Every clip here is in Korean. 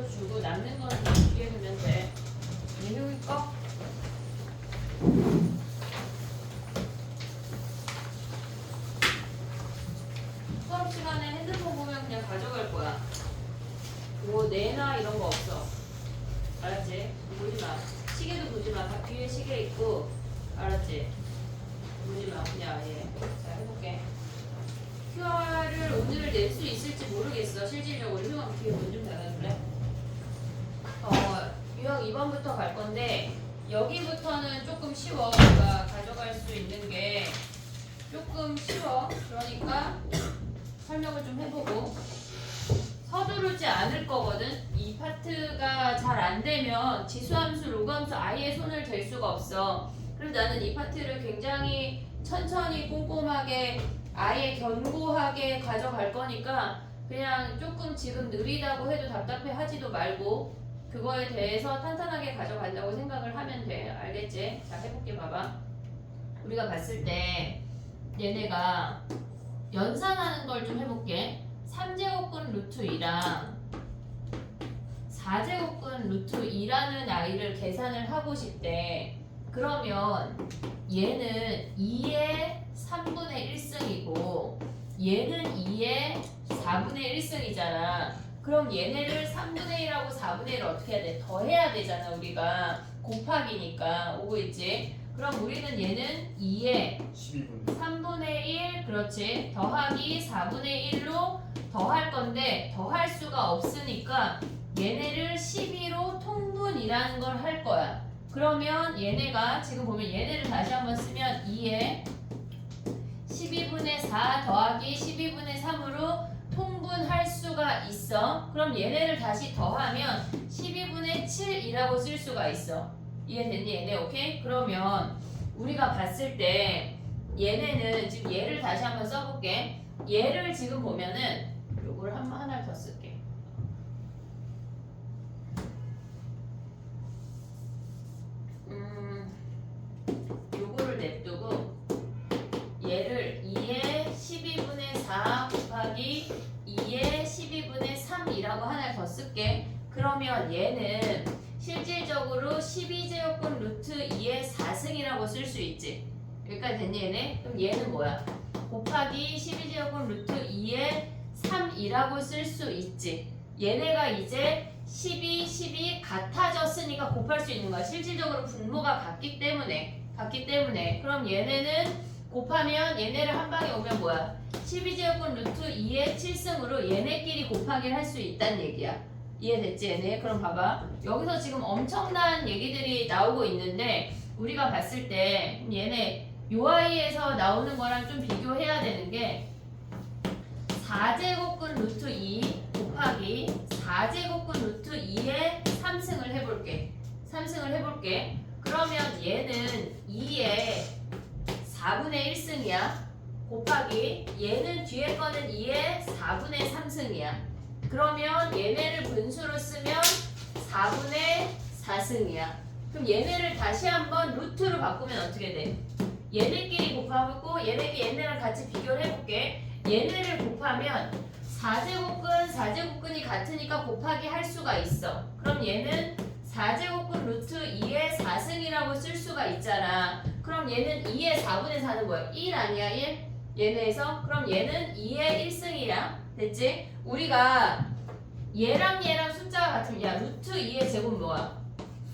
이렇게 주고 남는 거는 뒤에 두면 돼. 이해해 꺼. 수업 시간에 핸드폰 보면 그냥 가져갈 거야. 뭐 내나 이런 거 없어. 알았지? 보지 마. 시계도 보지 마. 다 뒤에 시계 있고. 알았지? 보지 마. 그냥 아예. 자, 해볼게. QR을 오늘 낼 수 있을지 모르겠어. 실질적으로 휴학 뒤에 문 좀 닫아줄래? 유형 2번부터 갈 건데 여기부터는 조금 쉬워. 우리가 가져갈 수 있는 게 조금 쉬워. 그러니까 설명을 좀 해보고 서두르지 않을 거거든. 이 파트가 잘 안 되면 지수함수, 로그함수 아예 손을 댈 수가 없어. 그래서 나는 이 파트를 굉장히 천천히 꼼꼼하게 아예 견고하게 가져갈 거니까 그냥 조금 지금 느리다고 해도 답답해 하지도 말고 그거에 대해서 탄탄하게 가져간다고 생각을 하면 돼. 알겠지? 자, 해볼게. 봐봐. 우리가 봤을 때 얘네가 연산하는 걸 좀 해볼게. 3제곱근 루트 2랑 4제곱근 루트 2라는 아이를 계산을 하고 싶대. 그러면 얘는 2의 3분의 1승이고 얘는 2의 4분의 1승이잖아. 그럼 얘네를 3분의 1하고 4분의 1을 어떻게 해야 돼? 더해야 되잖아. 우리가 곱하기니까. 오고 있지? 그럼 우리는 얘는 2의 3분의 1 그렇지. 더하기 4분의 1로 더할 건데 더할 수가 없으니까 얘네를 12로 통분이라는 걸 할 거야. 그러면 얘네가 지금 보면 얘네를 다시 한번 쓰면 2에 12분의 4 더하기 12분의 3으로 통분할 수가 있어. 그럼 얘네를 다시 더하면 12분의 7이라고 쓸 수가 있어. 이해됐니 얘네? 오케이? 그러면 우리가 봤을 때 얘네는 지금 얘를 다시 한번 써볼게. 얘를 지금 보면은 요거를 하나 더 쓸게. 요거를 냅두고 얘를 2의 12분의 4 곱하기 2의 12분의 3이라고 하나 더 쓸게. 그러면 얘는 실질적으로 12제곱근 루트 2의 4승이라고 쓸 수 있지. 여기까지 됐니 얘네? 그럼 얘는 뭐야? 곱하기 12제곱근 루트 2의 3이라고 쓸 수 있지. 얘네가 이제 12 같아졌으니까 곱할 수 있는 거야. 실질적으로 분모가 같기 때문에. 그럼 얘네는 곱하면 얘네를 한 방에 오면 뭐야? 12제곱근 루트 2의 7승으로 얘네끼리 곱하기를 할 수 있다는 얘기야. 이해됐지 얘네? 그럼 봐봐. 여기서 지금 엄청난 얘기들이 나오고 있는데 우리가 봤을 때 얘네 요 아이에서 나오는 거랑 좀 비교해야 되는 게 4제곱근 루트 2 곱하기 4제곱근 루트 2의 3승을 해볼게. 그러면 얘는 2의 4분의 1승이야. 곱하기 얘는 뒤에 거는 2의 4분의 3승이야. 그러면 얘네를 분수로 쓰면 4분의 4승이야. 그럼 얘네를 다시 한번 루트로 바꾸면 어떻게 돼? 얘네끼리 곱하고 얘네랑 같이 비교를 해볼게. 얘네를 곱하면 4제곱근이 같으니까 곱하기 할 수가 있어. 그럼 얘는 4제곱근 루트 2의 4승이라고 쓸 수가 있잖아. 그럼 얘는 2의 4분의 4는 뭐야? 1 아니야? 1? 얘네에서? 그럼 얘는 2의 1승이야. 됐지? 우리가 얘랑 숫자가 같으면 야 루트 2의 제곱 뭐야?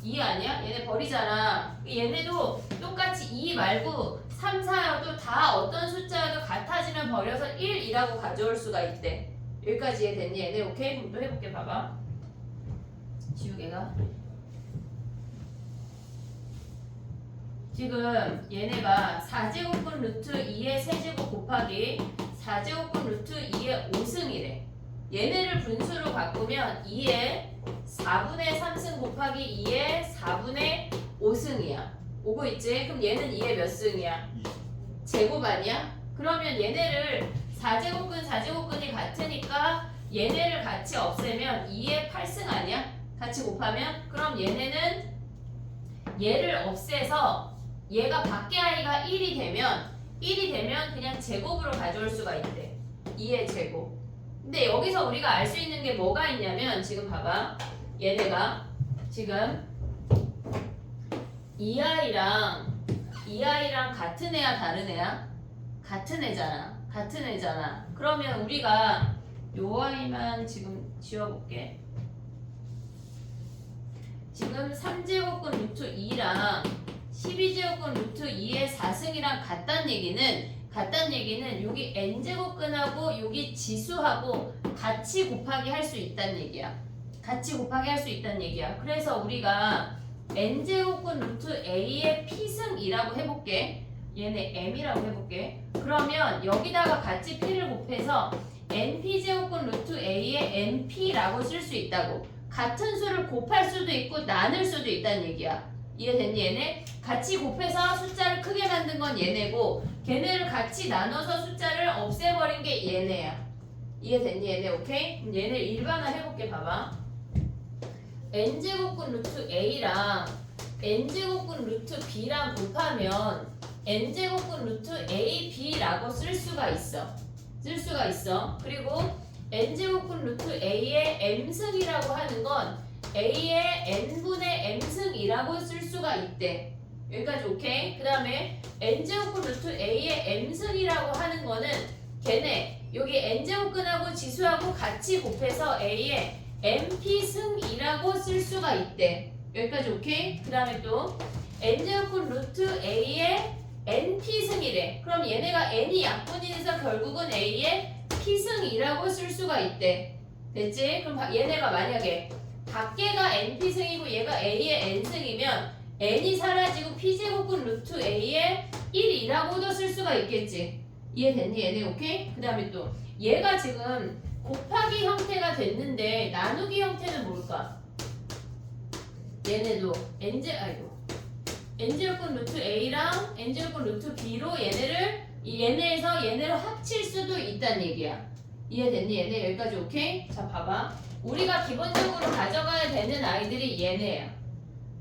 2 아니야? 얘네 버리잖아. 얘네도 똑같이 2 말고 3, 4여도 다 어떤 숫자여도 같아지면 버려서 1이라고 가져올 수가 있대. 여기까지 이해됐니 얘네? 오케이? 그럼 또 해볼게. 봐봐. 지우개가 지금 얘네가 4제곱근 루트 2의 세제곱 곱하기 4제곱근 루트 2의 5승이래. 얘네를 분수로 바꾸면 2의 4분의 3승 곱하기 2의 4분의 5승이야. 오고 있지? 그럼 얘는 2의 몇 승이야? 제곱 아니야? 그러면 얘네를 4제곱근이 같으니까 얘네를 같이 없애면 2의 8승 아니야? 같이 곱하면? 그럼 얘네는 얘를 없애서 얘가 밖에 아이가 1이 되면 그냥 제곱으로 가져올 수가 있대. 2의 제곱. 근데 여기서 우리가 알 수 있는 게 뭐가 있냐면 지금 봐봐. 얘네가 지금 이 아이랑 같은 애야 다른 애야? 같은 애잖아. 그러면 우리가 요 아이만 지금 지워볼게. 지금 3제곱근 루트 2랑 12제곱근 루트 2의 4승이랑 같다는 얘기는 여기 n제곱근하고 여기 지수하고 같이 곱하기 할 수 있다는 얘기야. 그래서 우리가 n제곱근 루트 a의 p승이라고 해볼게. 얘네 m이라고 해볼게. 그러면 여기다가 같이 p를 곱해서 np제곱근 루트 a의 np라고 쓸 수 있다고. 같은 수를 곱할 수도 있고 나눌 수도 있다는 얘기야. 이해됐니 얘네? 같이 곱해서 숫자를 크게 만든 건 얘네고 걔네를 같이 나눠서 숫자를 없애버린 게 얘네야. 이해됐니 얘네? 오케이? 그럼 얘네 일반화 해볼게. 봐봐. n제곱근 루트 a랑 n제곱근 루트 b랑 곱하면 n제곱근 루트 ab라고 쓸 수가 있어. 그리고 n제곱근 루트 a의 m승이라고 하는 건 a의 n분의 m승이라고 쓸 수가 있대. 여기까지 오케이? 그 다음에 n제곱근 루트 a의 m승이라고 하는 거는 걔네 여기 n제곱근하고 지수하고 같이 곱해서 a의 np승이라고 쓸 수가 있대. 여기까지 오케이? 그 다음에 또 n제곱근 루트 a의 np승이래. 그럼 얘네가 n이 약분이 돼서 결국은 a의 p승이라고 쓸 수가 있대. 됐지? 그럼 얘네가 만약에 밖에가 np승이고 얘가 a의 n승이면 n이 사라지고 p제곱근 루트 a의 1이라고도 쓸 수가 있겠지. 이해됐니 얘네? 오케이? 그 다음에 또 얘가 지금 곱하기 형태가 됐는데 나누기 형태는 뭘까? 얘네도 n제곱근 루트 a랑 n제곱근 루트 b로 얘네에서 얘네를 합칠 수도 있다는 얘기야. 이해됐니 얘네? 여기까지 오케이? 자 봐봐. 우리가 기본적으로 가져가야 되는 아이들이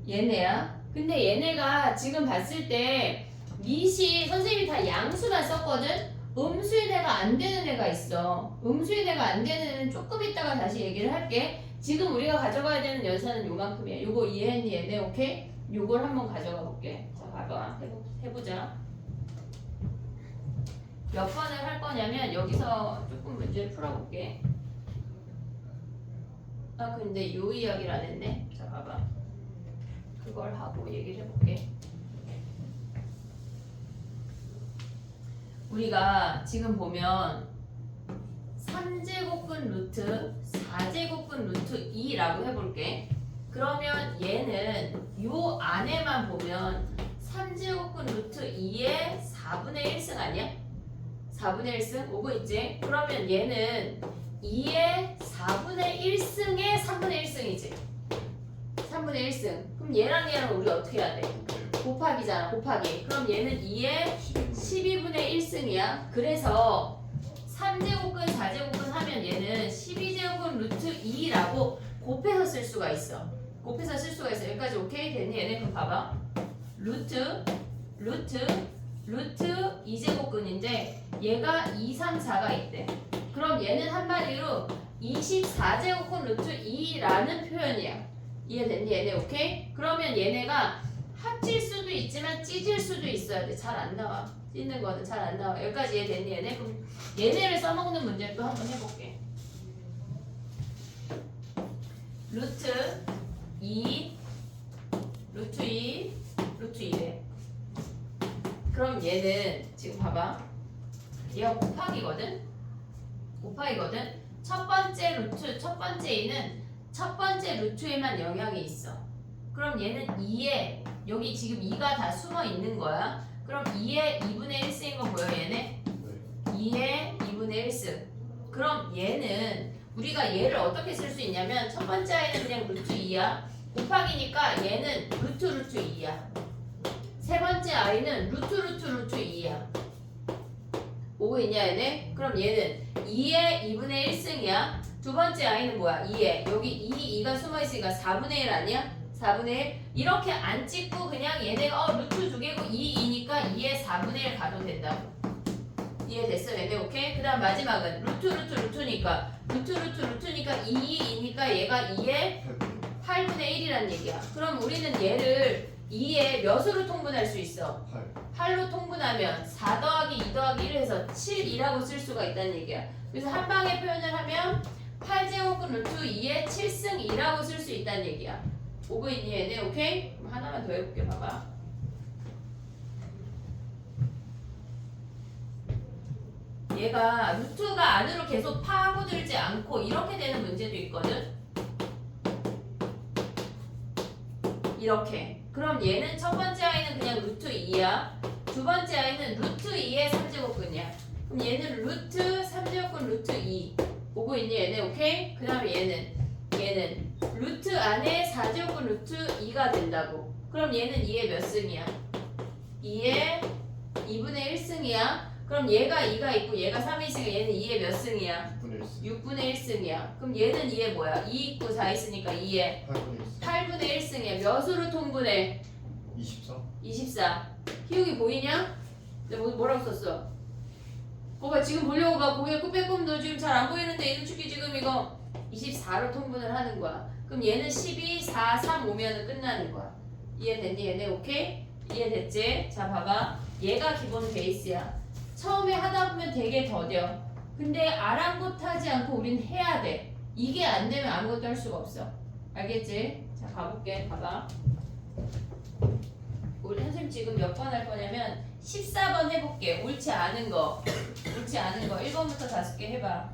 얘네야. 근데 얘네가 지금 봤을 때 밑이 선생님이 다 양수만 썼거든? 음수인 애가 안 되는 애가 있어. 음수인 애가 안 되는 애는 조금 이따가 다시 얘기를 할게. 지금 우리가 가져가야 되는 연산은 요만큼이야. 요거 이해했니 얘네? 오케이? 요걸 한번 가져가 볼게. 자 봐봐. 해보자. 몇 번을 할 거냐면 여기서 조금 문제를 풀어볼게. 아 근데 요 이야기를 안 했네. 자 봐봐. 그걸 하고 얘기를 해볼게. 우리가 지금 보면 3제곱근 루트 4제곱근 루트 2라고 해볼게. 그러면 얘는 요 안에만 보면 3제곱근 루트 2의 4분의 1승 아니야? 4분의 1승? 오고 있지? 그러면 얘는 2의 4분의 1승의 3분의 1승이지. 3분의 1승. 그럼 얘랑 우리 어떻게 해야 돼? 곱하기잖아. 곱하기. 그럼 얘는 2의 12분의 1승이야. 그래서 3제곱근 4제곱근 하면 얘는 12제곱근 루트 2라고 곱해서 쓸 수가 있어. 여기까지 오케이? 됐니? 얘네 그럼 봐봐. 루트 2제곱근인데 얘가 2, 3, 4가 있대. 그럼 얘는 한마디로 24제곱근 루트 2라는 표현이야. 이해됐니? 얘네 오케이? 그러면 얘네가 합칠 수도 있지만 찢을 수도 있어야 돼. 잘 안 나와. 찢는 거는 잘 안 나와. 여기까지 이해됐니? 얘네? 그럼 얘네를 써먹는 문제를 또 한번 해볼게. 루트 2 2래. 그럼 얘는 지금 봐봐. 얘가 곱하기거든. 첫 번째 이는 첫 번째 루트에만 영향이 있어. 그럼 얘는 2에 여기 지금 2가 다 숨어 있는 거야. 그럼 2의 2분의 1승인 거 보여 얘네? 2의 2분의 1승. 그럼 얘는 우리가 얘를 어떻게 쓸 수 있냐면 첫 번째 아이는 그냥 루트 2야. 곱하기니까 얘는 루트 2야. 세 번째 아이는 루트 2야. 오고 있냐 얘네? 그럼 얘는 2의 2분의 1승이야. 두 번째 아이는 뭐야? 2에 여기 2가 숨어있으니까 4분의 1 아니야? 4분의 1 이렇게 안 찍고 그냥 얘네가 루트 2개고 2이니까 2의 4분의 1 가도 된다고. 이해됐어 얘네? 오케이? 그 다음 마지막은 루트니까 2이니까 얘가 2의 8분의 1이란 얘기야. 그럼 우리는 얘를 2에 몇으로 통분할 수 있어? 8로 통분하면 4 더하기 2 더하기 1 해서 7이라고 쓸 수가 있다는 얘기야. 그래서 한 방에 표현을 하면 8제곱은 루트 2에 7승 2라고 쓸 수 있다는 얘기야. 오고 있니 얘네? 오케이? 그럼 하나만 더 해볼게. 봐봐. 얘가 루트가 안으로 계속 파고들지 않고 이렇게 되는 문제도 있거든. 이렇게. 그럼 얘는 첫 번째 아이는 그냥 루트 2야. 두 번째 아이는 루트 2의 3제곱근이야. 그럼 얘는 루트 3제곱근 루트 2. 오고 있니 얘네? 오케이? 그 다음에 얘는 루트 안에 4제곱근 루트 2가 된다고. 그럼 얘는 2의 몇 승이야? 2의 2분의 1승이야. 그럼 얘가 2가 있고 얘가 3이 있으니까 얘는 2의 몇 승이야? 6분의 1승이야. 그럼 얘는 2의 뭐야? 2 있고 4 있으니까 2의 8분의 1승이야. 몇으로 통분해? 24. 희욱이 보이냐? 내가 뭐라고 썼어? 봐봐 지금 보려고 봐. 고개 빼꼼도 지금 잘 안 보이는데 이누축이 지금 이거 24로 통분을 하는 거야. 그럼 얘는 12, 4, 3 오면은 끝나는 거야. 이해됐니 얘네? 오케이? 이해됐지? 자 봐봐. 얘가 기본 베이스야. 처음에 하다 보면 되게 더뎌. 근데 아랑곳하지 않고 우린 해야 돼. 이게 안 되면 아무것도 할 수가 없어. 알겠지? 자 가볼게. 봐봐. 우리 선생님 지금 몇 번 할 거냐면 14번 해볼게. 옳지 않은 거 1번부터 5개 해봐.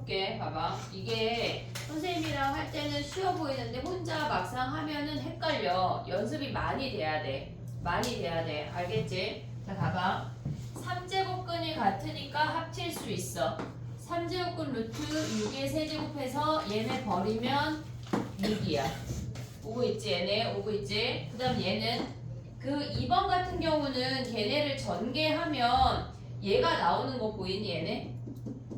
해볼게. 봐봐. 이게 선생님이랑 할 때는 쉬워 보이는데 혼자 막상 하면은 헷갈려. 연습이 많이 돼야 돼. 많이 돼야 돼. 알겠지? 자, 봐봐. 3제곱근이 같으니까 합칠 수 있어. 3제곱근 루트 6의 세제곱해서 얘네 버리면 6이야. 오고 있지? 얘네 오고 있지? 그 다음 얘는 그 2번 같은 경우는 걔네를 전개하면 얘가 나오는 거 보이니 얘네?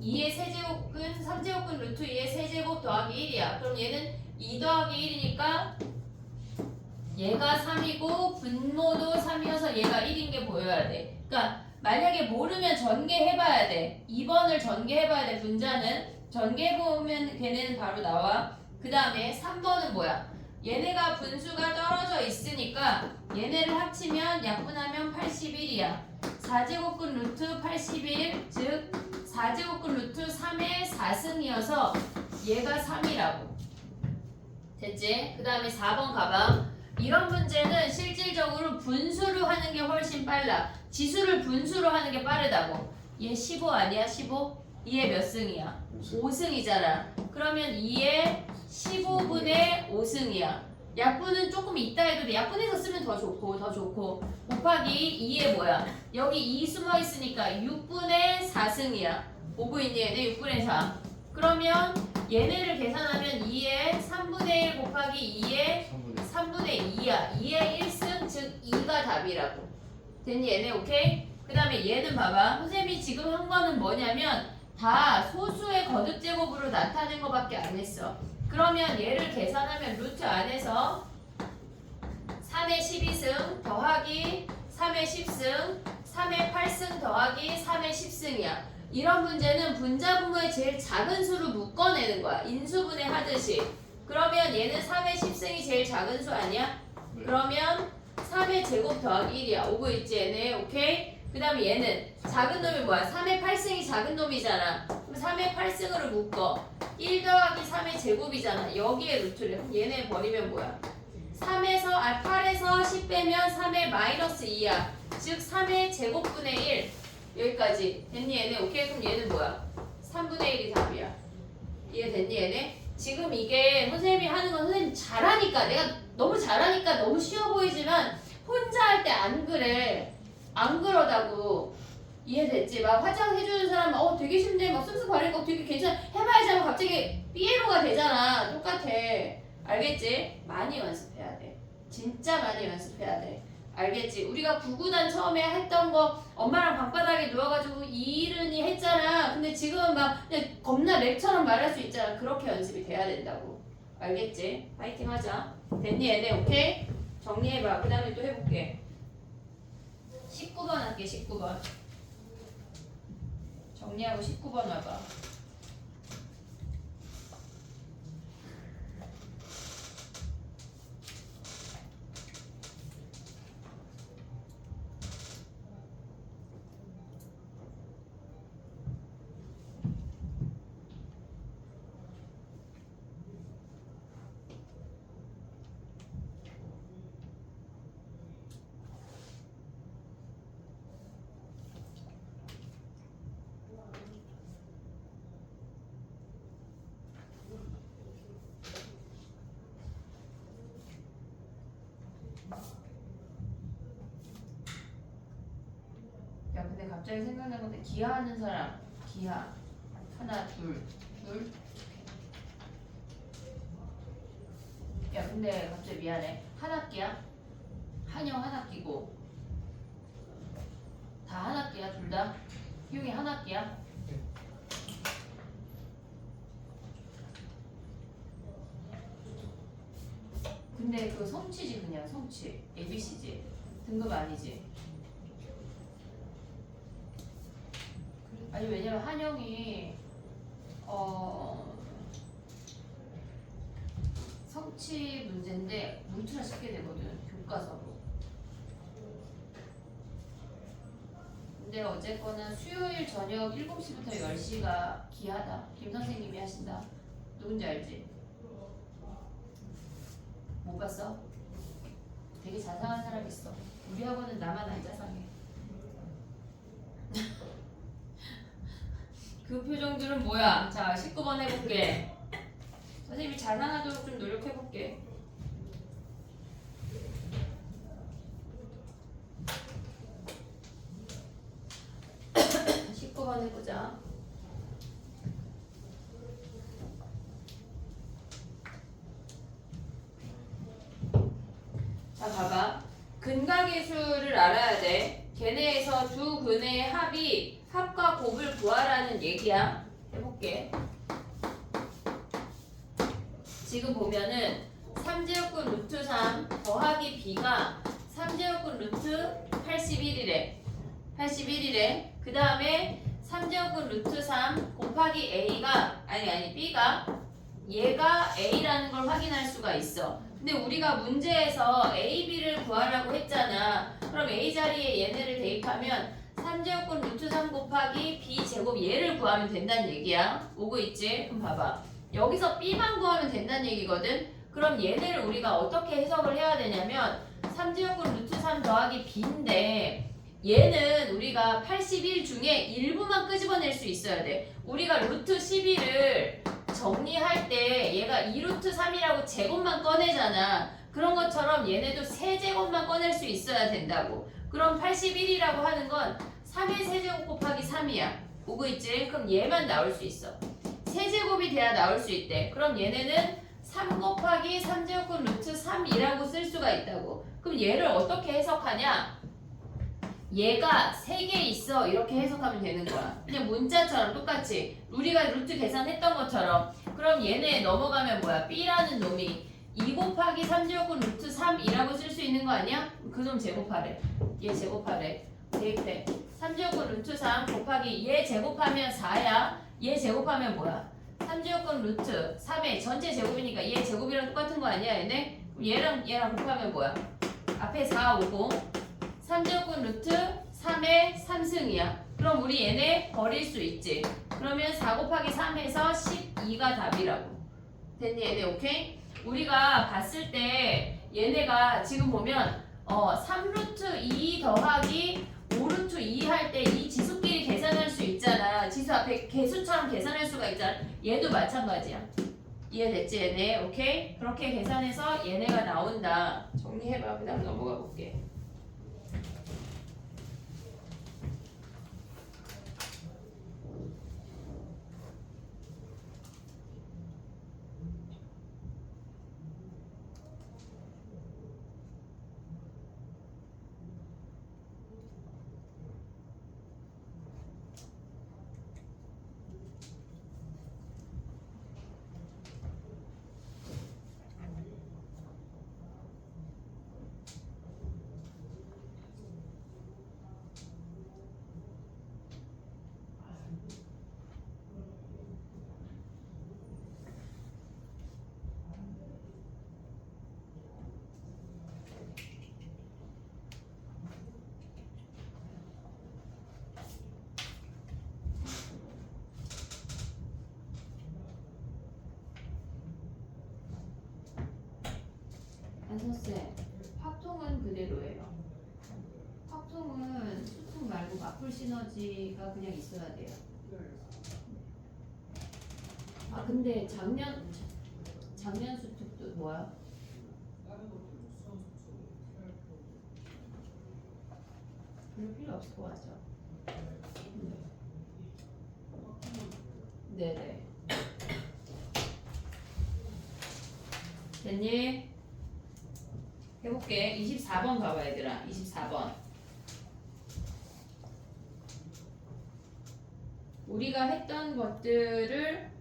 2의 세제곱근 3제곱근 루트 2의 세제곱 더하기 1이야. 그럼 얘는 2 더하기 1이니까 얘가 3이고 분모도 3이어서 얘가 1인 게 보여야 돼. 그러니까 만약에 모르면 전개해봐야 돼. 2번을 전개해봐야 돼. 분자는 전개해보면 걔네는 바로 나와. 그 다음에 3번은 뭐야? 얘네가 분수가 떨어져 있으니까 얘네를 합치면 약분하면 81이야. 4제곱근 루트 81, 즉 4제곱근 루트 3의 4승이어서 얘가 3이라고. 됐지? 그 다음에 4번 가봐. 이런 문제는 실질적으로 분수로 하는 게 훨씬 빨라. 지수를 분수로 하는 게 빠르다고. 얘 15 아니야? 15? 2의 몇 승이야? 5승이잖아. 그러면 2의 15분의 5승이야. 약분은 조금 있다 해도 돼. 약분해서 쓰면 더 좋고 곱하기 2의 뭐야? 여기 2 숨어 있으니까 6분의 4승이야. 오고 있니 얘네? 6분의 4. 그러면 얘네를 계산하면 2의 3분의 1 곱하기 2의 3분의 2야. 2의 1승 즉 2가 답이라고. 됐니 얘네? 오케이? 그 다음에 얘는 봐봐. 선생님이 지금 한 거는 뭐냐면 다 소수의 거듭 제곱으로 나타낸 거밖에 안 했어. 그러면 얘를 계산하면 루트 안에서 3의 12승 더하기 3의 10승 3의 8승 더하기 3의 10승이야. 이런 문제는 분자분모의 제일 작은 수를 묶어내는 거야. 인수분해 하듯이. 그러면 얘는 3의 10승이 제일 작은 수 아니야? 그러면 3의 제곱 더하기 1이야. 오고 있지 얘네? 오케이? 그 다음에 얘는 작은 놈이 뭐야? 3의 8승이 작은 놈이잖아. 그럼 3의 8승으로 묶어. 1 더하기 3의 제곱이잖아. 여기에 루트를. 그럼 얘네 버리면 뭐야? 8에서 10 빼면 3의 마이너스 2야. 즉 3의 제곱분의 1. 여기까지. 됐니 얘네? 오케이? 그럼 얘는 뭐야? 3분의 1이 답이야. 이해됐니 얘네? 지금 이게 선생님이 하는 건 선생님 잘하니까 내가 너무 잘하니까 너무 쉬워 보이지만 혼자 할 때 안 그래. 안 그러다고. 이해됐지? 막 화장해주는 사람 되게 쉽네 막 쓱쓱 바르니까 되게 괜찮아 해봐야지 하면 갑자기 삐에로가 되잖아. 똑같아. 알겠지? 많이 연습해야 돼. 진짜 많이 연습해야 돼. 알겠지? 우리가 구구단 처음에 했던 거 엄마랑 방바닥에 누워가지고 이른이 했잖아. 근데 지금은 막 그냥 겁나 랩처럼 말할 수 있잖아. 그렇게 연습이 돼야 된다고. 알겠지? 파이팅 하자. 됐니 얘네? 오케이? 정리해봐. 그 다음에 또 해볼게. 19번 할게. 19번 정리하고 19번 와봐. 야 근데 갑자기 생각난 건데 기하 하는 사람. 기하 하나 둘. 야 근데 갑자기 미안해. 한 학기야? 한영 한 학기고 다 한 학기야 둘 다? 희용이 한 학기야? 근데 그 성취지 그냥 성취 ABC지 등급 아니지? 아니 왜냐면 한영이 성취 문제인데 울트라 쉽게 되거든 교과서로. 근데 어쨌거나 수요일 저녁 7시부터 10시가 기하다. 김 선생님이 하신다. 누군지 알지? 못 봤어? 되게 자상한 사람 있어. 우리 학원은 나만 안 자상해. 그 표정들은 뭐야? 자, 19번 해볼게. 선생님이 자상하도록 좀 노력해볼게. 19번 해보자. 자, 봐봐. 근각의 수를 알아야 돼. 걔네에서 두 근의 합이 합과 곱을 구하라는 얘기야. 해볼게. 지금 보면은 3제곱근 루트 3 더하기 b가 3제곱근 루트 81이래. 81이래. 그 다음에 3제곱근 루트 3 곱하기 a가 아니 b가 얘가 a라는 걸 확인할 수가 있어. 근데 우리가 문제에서 a, b를 구하라고 했잖아. 그럼 a 자리에 얘네를 대입하면 3제곱근 루트 3 곱하기 b 제곱 얘를 구하면 된다는 얘기야. 오고 있지? 그럼 봐봐. 여기서 b만 구하면 된다는 얘기거든. 그럼 얘네를 우리가 어떻게 해석을 해야 되냐면 3제곱근 루트 3 더하기 b인데 얘는 우리가 81 중에 일부만 끄집어낼 수 있어야 돼. 우리가 루트 12를 정리할 때 얘가 2루트 3이라고 제곱만 꺼내잖아. 그런 것처럼 얘네도 세제곱만 꺼낼 수 있어야 된다고. 그럼 81이라고 하는 건 3의 세제곱 곱하기 3이야. 보고 있지? 그럼 얘만 나올 수 있어. 세제곱이 돼야 나올 수 있대. 그럼 얘네는 3 곱하기 3제곱근 루트 3이라고 쓸 수가 있다고. 그럼 얘를 어떻게 해석하냐? 얘가 3개 있어 이렇게 해석하면 되는 거야. 그냥 문자처럼 똑같이 우리가 루트 계산했던 것처럼. 그럼 얘네 넘어가면 뭐야? b라는 놈이 2 곱하기 3제곱근 루트 3이라고 쓸 수 있는 거 아니야? 그 놈 제곱하래. 얘 제곱하래. 대입해. 3제곱근 루트 3 곱하기 얘 제곱하면 4야. 얘 제곱하면 뭐야? 3제곱근 루트 3의 전체 제곱이니까 얘 제곱이랑 똑같은 거 아니야 얘네? 얘랑 곱하면 뭐야? 앞에 4 오고 3제곱근 루트 3의 3승이야. 그럼 우리 얘네 버릴 수 있지. 그러면 4 곱하기 3 해서 12가 답이라고. 됐니 얘네? 오케이? 우리가 봤을 때 얘네가 지금 보면 3루트 2 더하기 5루트 2 할 때 이 지수끼리 계산할 수 있잖아. 지수 앞에 개수처럼 계산할 수가 있잖아. 얘도 마찬가지야. 이해됐지 얘네? 오케이? 그렇게 계산해서 얘네가 나온다. 정리해봐. 그 다음 넘어가 볼게. 안선쌤, 확통은 그대로예요. 확통은 수통 말고 마플 시너지가 그냥 있어야 돼요. 아 근데 작년 수특도 뭐야? 별로 필요 없을 것 같죠? 네네. 됐니? 해볼게. 24번 봐봐 얘들아. 24번. 우리가 했던 것들을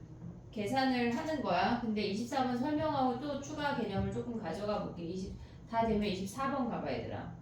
계산을 하는 거야. 근데 24번 설명하고 또 추가 개념을 조금 가져가 볼게. 다 되면 24번 가봐 얘들아.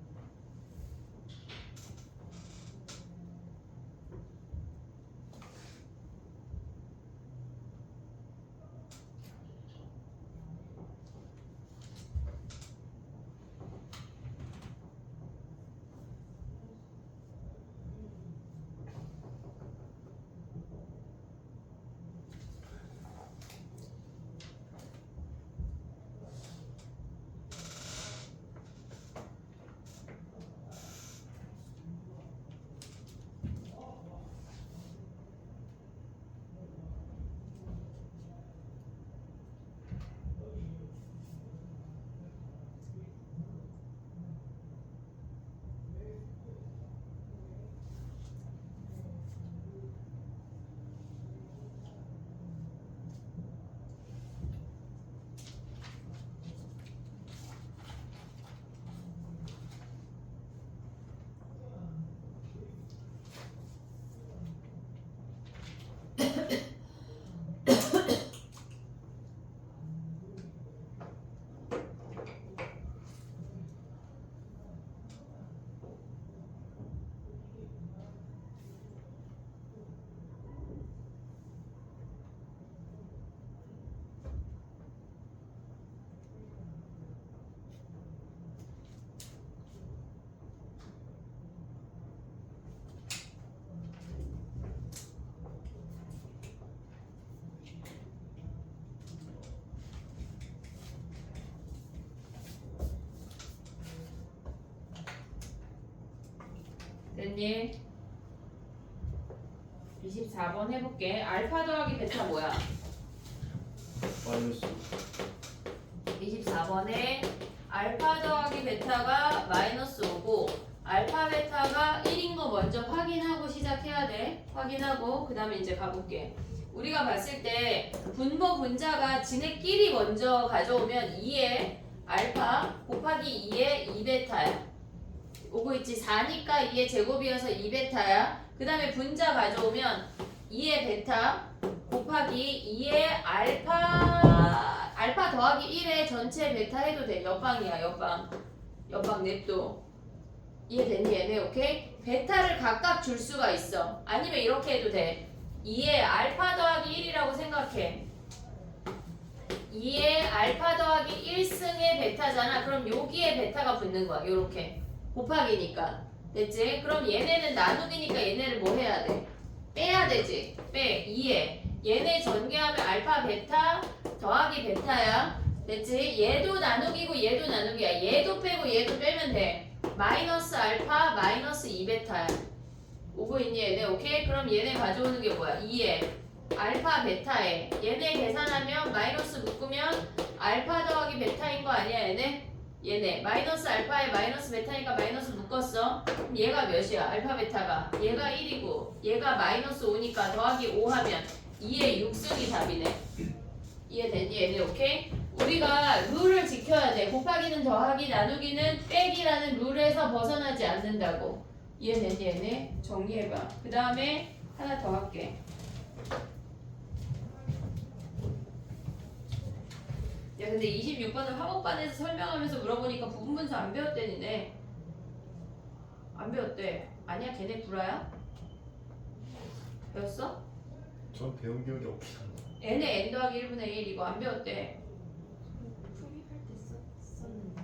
됐니? 24번 해볼게. 알파 더하기 베타 뭐야? 마이너스 24번에 알파 더하기 베타가 마이너스 5고 알파 베타가 1인 거 먼저 확인하고 시작해야 돼. 확인하고 그 다음에 이제 가볼게. 우리가 봤을 때 분모 분자가 지네끼리 먼저 가져오면 2의 알파 곱하기 2의 2베타야. 오고 있지. 4니까 2의 제곱이어서 2베타야. 그 다음에 분자 가져오면 2의 베타 곱하기 2의 알파 더하기 1의 전체 베타 해도 돼. 옆방이야 옆방 냅둬. 이해됐니 얘네? 오케이? 베타를 각각 줄 수가 있어. 아니면 이렇게 해도 돼. 2의 알파 더하기 1이라고 생각해. 2의 알파 더하기 1승의 베타잖아. 그럼 여기에 베타가 붙는 거야. 요렇게 곱하기니까. 됐지? 그럼 얘네는 나누기니까 얘네를 뭐 해야 돼? 빼야 되지. 빼. 2에 얘네 전개하면 알파 베타 더하기 베타야. 됐지? 얘도 나누기고 얘도 나누기야. 얘도 빼고 얘도 빼면 돼. 마이너스 알파 마이너스 2베타야. 오고 있니 얘네? 오케이? 그럼 얘네 가져오는 게 뭐야? 2에 알파 베타에 얘네 계산하면 마이너스 묶으면 알파 더하기 베타인 거 아니야 얘네? 얘네 마이너스 알파에 마이너스 베타니까 마이너스 묶었어. 그럼 얘가 몇이야? 알파 베타가 얘가 1이고 얘가 마이너스 5니까 더하기 5 하면 2의 6승이 답이네. 이해됐니 얘네? 오케이? 우리가 룰을 지켜야 돼. 곱하기는 더하기 나누기는 빼기라는 룰에서 벗어나지 않는다고. 이해됐니 얘네? 정리해봐. 그 다음에 하나 더 할게. 야 근데 26번은 화목반에서 설명하면서 물어보니까 부분분수 안 배웠대니네. 안 배웠대. 아니야 걔네 구라야? 배웠어? 전 배운 기억이 없긴 한데 n의 n 더하기 1분의 1 이거 안 배웠대. 풀이할 때 썼는데.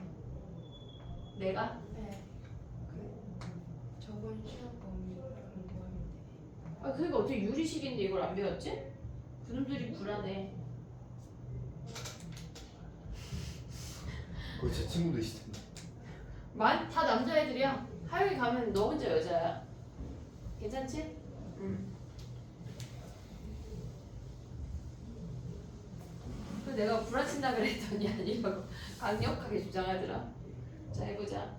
내가? 네. 그 저번 시험 공부하는데. 아 그러니까 어떻게 유리식인데 이걸 안 배웠지? 그놈들이 구라네. 그거 제 친구도 있을 텐데 다 남자애들이야. 하영이 가면 너 혼자 여자야. 괜찮지? 응. 그 내가 구라친다 그랬더니 아니라고 강력하게 주장하더라. 자 해보자.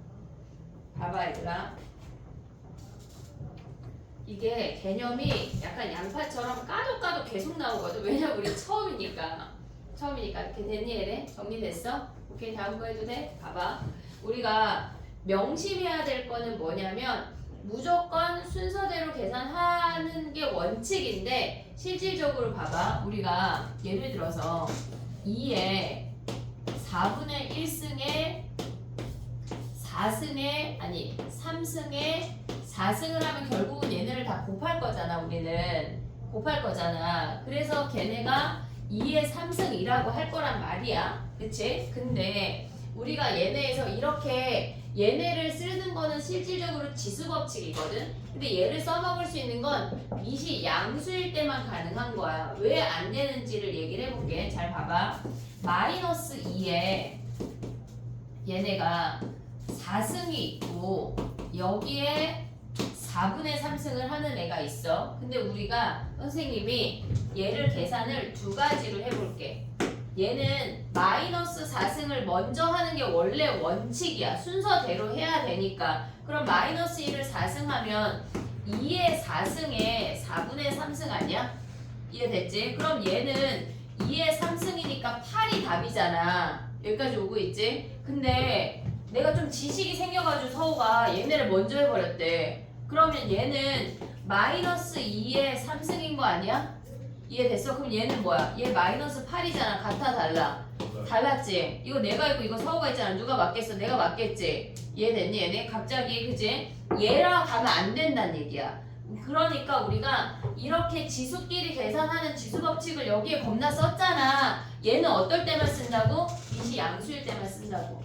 봐봐 얘들아. 이게 개념이 약간 양파처럼 까도 계속 나오거든. 왜냐면 우리 처음이니까 이렇게 됐니 얘네? 정리됐어? 오케이 다음 거 해도 돼? 봐봐. 우리가 명심해야 될 거는 뭐냐면 무조건 순서대로 계산하는 게 원칙인데 실질적으로 봐봐. 우리가 예를 들어서 2에 4분의 1승에 4승에 아니 3승에 4승을 하면 결국은 얘네를 다 곱할 거잖아. 우리는 곱할 거잖아. 그래서 걔네가 2의 3승이라고 할 거란 말이야. 그치? 근데 우리가 얘네에서 이렇게 얘네를 쓰는 거는 실질적으로 지수법칙이거든. 근데 얘를 써먹을 수 있는 건 밑이 양수일 때만 가능한 거야. 왜 안 되는지를 얘기를 해볼게. 잘 봐봐. 마이너스 2에 얘네가 4승이 있고 여기에 4분의 3승을 하는 애가 있어. 근데 우리가 선생님이 얘를 계산을 두 가지로 해볼게. 얘는 마이너스 4승을 먼저 하는 게 원래 원칙이야. 순서대로 해야 되니까. 그럼 마이너스 1을 4승하면 2의 4승에 4분의 3승 아니야? 이해됐지? 그럼 얘는 2의 3승이니까 8이 답이잖아. 여기까지 오고 있지? 근데 내가 좀 지식이 생겨가지고 서우가 얘네를 먼저 해버렸대. 그러면 얘는 마이너스 2의 3승인 거 아니야? 이해됐어? 그럼 얘는 뭐야? 얘 마이너스 8이잖아. 같아 달라? 달랐지? 이거 내가 있고 이거 서우가 있잖아. 누가 맞겠어? 내가 맞겠지? 이해됐니 얘네? 갑자기 그지? 얘랑 가면 안 된다는 얘기야. 그러니까 우리가 이렇게 지수끼리 계산하는 지수법칙을 여기에 겁나 썼잖아. 얘는 어떨 때만 쓴다고? 밑이 양수일 때만 쓴다고.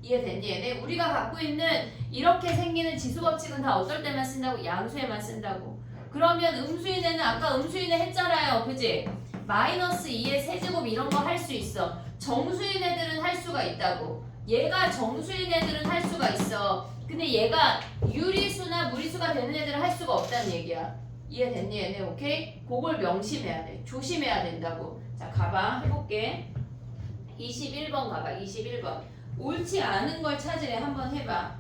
이해됐니 얘네? 우리가 갖고 있는 이렇게 생기는 지수법칙은 다 어떨 때만 쓴다고? 양수에만 쓴다고. 그러면 음수인에는 아까 음수인에 했잖아요. 그지? 마이너스 2의 세제곱 이런 거 할 수 있어. 정수인 애들은 할 수가 있다고. 얘가 정수인 애들은 할 수가 있어. 근데 얘가 유리수나 무리수가 되는 애들은 할 수가 없다는 얘기야. 이해됐니 얘네? 오케이? 그걸 명심해야 돼. 조심해야 된다고. 자 가봐. 해볼게. 21번 가봐. 21번. 옳지 않은 걸 찾으래. 한번 해봐.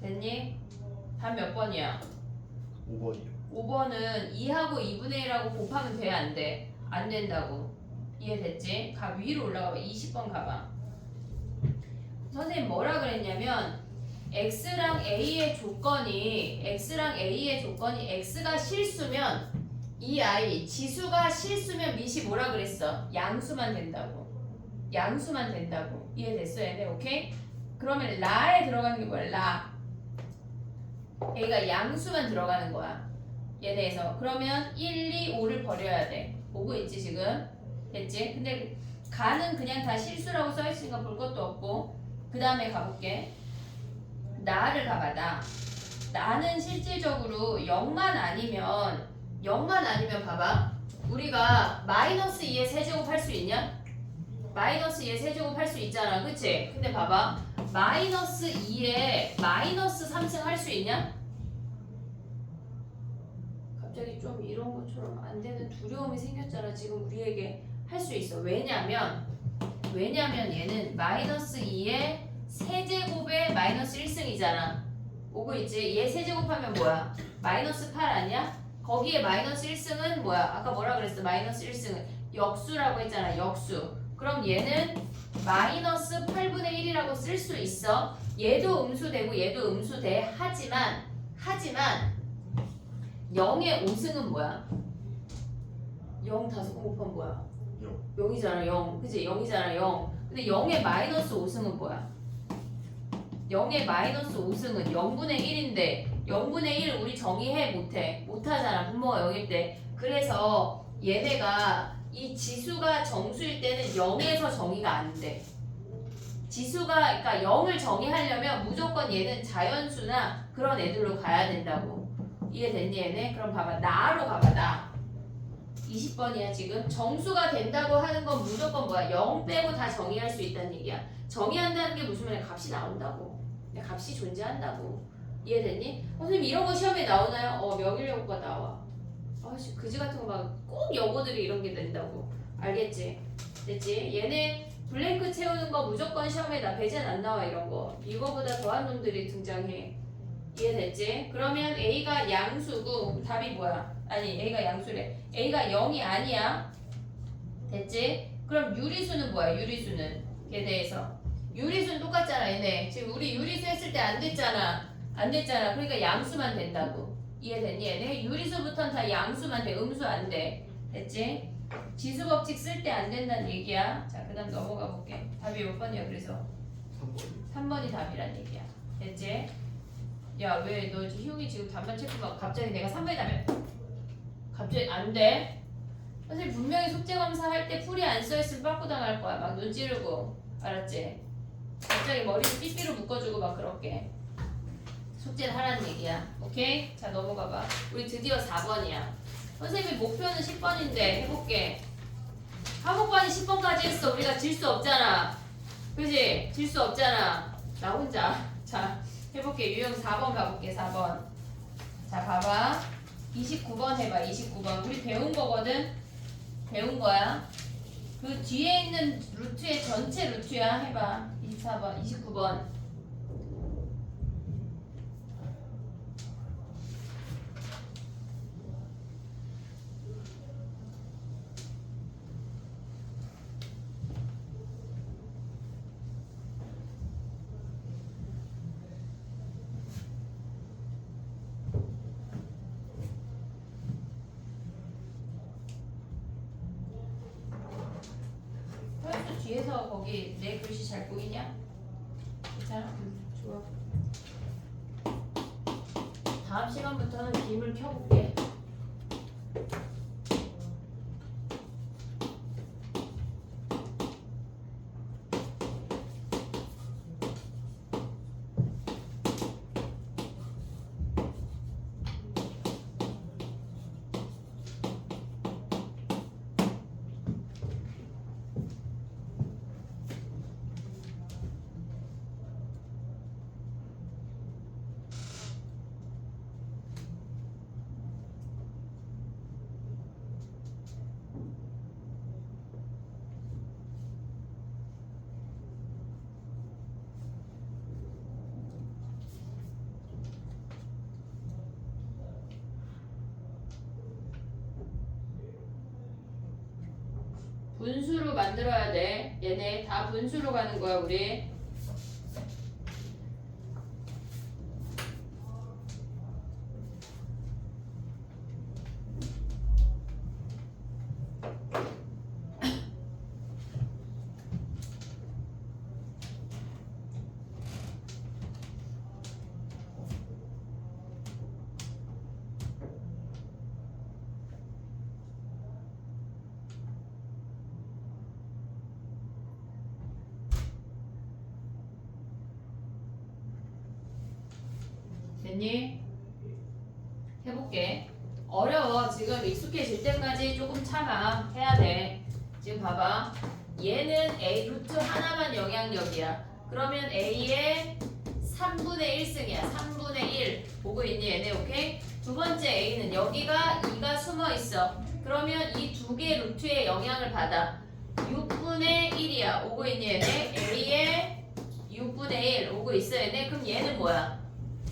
됐니? 답 몇 번이야? 5번이요. 5번은 2하고 2분의 1하고 곱하면 돼? 안 돼? 안 된다고. 이해됐지? 가 위로 올라가봐. 20번 가봐. 선생님 뭐라 그랬냐면 x랑 a의 조건이 x가 실수면 이 아이 지수가 실수면 밑이 뭐라 그랬어? 양수만 된다고. 양수만 된다고. 이해됐어 얘네? 오케이? 그러면 라에 들어가는 게 뭐야? 라. A가 양수만 들어가는 거야. 얘네에서. 그러면 1, 2, 5를 버려야 돼. 오고 있지 지금? 됐지? 근데 가는 그냥 다 실수라고 써있으니까 볼 것도 없고. 그 다음에 가볼게. 나를 가봐. 나는 실질적으로 0만 아니면 봐봐. 우리가 마이너스 2의 세제곱 할 수 있냐? 마이너스 2의 세제곱 할 수 있잖아. 그치? 근데 봐봐. 마이너스 2에 마이너스 3승 할 수 있냐? 갑자기 좀 이런 것처럼 안 되는 두려움이 생겼잖아. 지금 우리에게 할 수 있어. 왜냐면 얘는 마이너스 2의 세제곱에 마이너스 1승이잖아. 오고 있지? 얘 세제곱하면 뭐야? 마이너스 8 아니야? 거기에 마이너스 1승은 뭐야? 아까 뭐라 그랬어? 마이너스 1승은 역수라고 했잖아. 역수. 그럼 얘는 마이너스 8분의 1이라고 쓸 수 있어. 얘도 음수되고 얘도 음수돼. 하지만 0의 5승은 뭐야? 0 다섯 번 곱하면 뭐야? 0이잖아. 0. 그치? 0이잖아. 0. 근데 0의 마이너스 5승은 뭐야? 0의 마이너스 5승은 0분의 1인데 0분의 1 우리 정의해? 못해? 못하잖아. 분모가 0일 때. 그래서 얘네가 이 지수가 정수일 때는 0에서 정의가 안 돼. 지수가 그러니까 0을 정의하려면 무조건 얘는 자연수나 그런 애들로 가야 된다고. 이해됐니 얘네? 그럼 봐봐. 나로 가봐. 나. 20번이야 지금. 정수가 된다고 하는 건 무조건 뭐야? 0 빼고 다 정의할 수 있다는 얘기야. 정의한다는 게 무슨 말이야? 값이 나온다고. 값이 존재한다고. 이해됐니? 선생님 이런 거 시험에 나오나요? 명일여고가 나와. 아씨 그지 같은 거 막 꼭 여고들이 이런 게 된다고. 알겠지? 됐지? 얘네 블랭크 채우는 거 무조건 시험에 배제는 안 나와. 이런 거. 이거보다 더한 놈들이 등장해. 이해됐지? 그러면 A가 양수고 답이 뭐야? 아니 A가 양수래. A가 0이 아니야. 됐지? 그럼 유리수는 뭐야? 유리수는 걔 대해서 유리수는 똑같잖아. 얘네 지금 우리 유리수 했을 때 안 됐잖아. 그러니까 양수만 된다고. 이해됐니? 얘네 유리수부터는 다 양수만 돼. 음수 안 돼. 됐지? 지수 법칙 쓸 때 안 된다는 얘기야. 자 그 다음 넘어가 볼게. 답이 몇 번이야? 그래서 3번이 답이란 얘기야. 됐지? 야 왜 너 희용이 지금 답만 체크하고 갑자기 내가 3번이 답이야. 갑자기 안 돼. 선생님 분명히 숙제 검사할 때 풀이 안 써있으면 빠꾸 당할 거야. 막 눈 찌르고. 알았지? 갑자기 머리를 삐삐로 묶어주고 막 그렇게. 숙제를 하라는 얘기야. 오케이? 자 넘어가봐. 우리 드디어 4번이야. 선생님이 목표는 10번인데 해볼게. 화목반이 10번까지 했어. 우리가 질 수 없잖아. 그지? 질 수 없잖아. 나 혼자. 자 해볼게. 유형 4번 가볼게. 4번. 자 봐봐. 29번 해봐. 29번. 우리 배운 거거든? 배운 거야. 그 뒤에 있는 루트의 전체 루트야. 해봐. 24번. 29번. 뒤에서 거기 내 글씨 잘 보이냐? 괜찮아? 좋아. 다음 시간부터는 빔을 켜볼게. 분수로 만들어야 돼. 얘네 다 분수로 가는 거야, 우리. 됐니? 해볼게. 어려워. 지금 익숙해질 때까지 조금 참아. 해야 돼. 지금 봐봐. 얘는 A 루트 하나만 영향력이야. 그러면 A의 3분의 1승이야. 3분의 1. 보고 있니 얘네? 오케이? 두 번째 A는 여기가 2가 숨어 있어. 그러면 이 두 개 루트의 영향을 받아. 6분의 1이야. 오고 있니 얘네? A의 6분의 1. 오고 있어 얘네? 그럼 얘는 뭐야?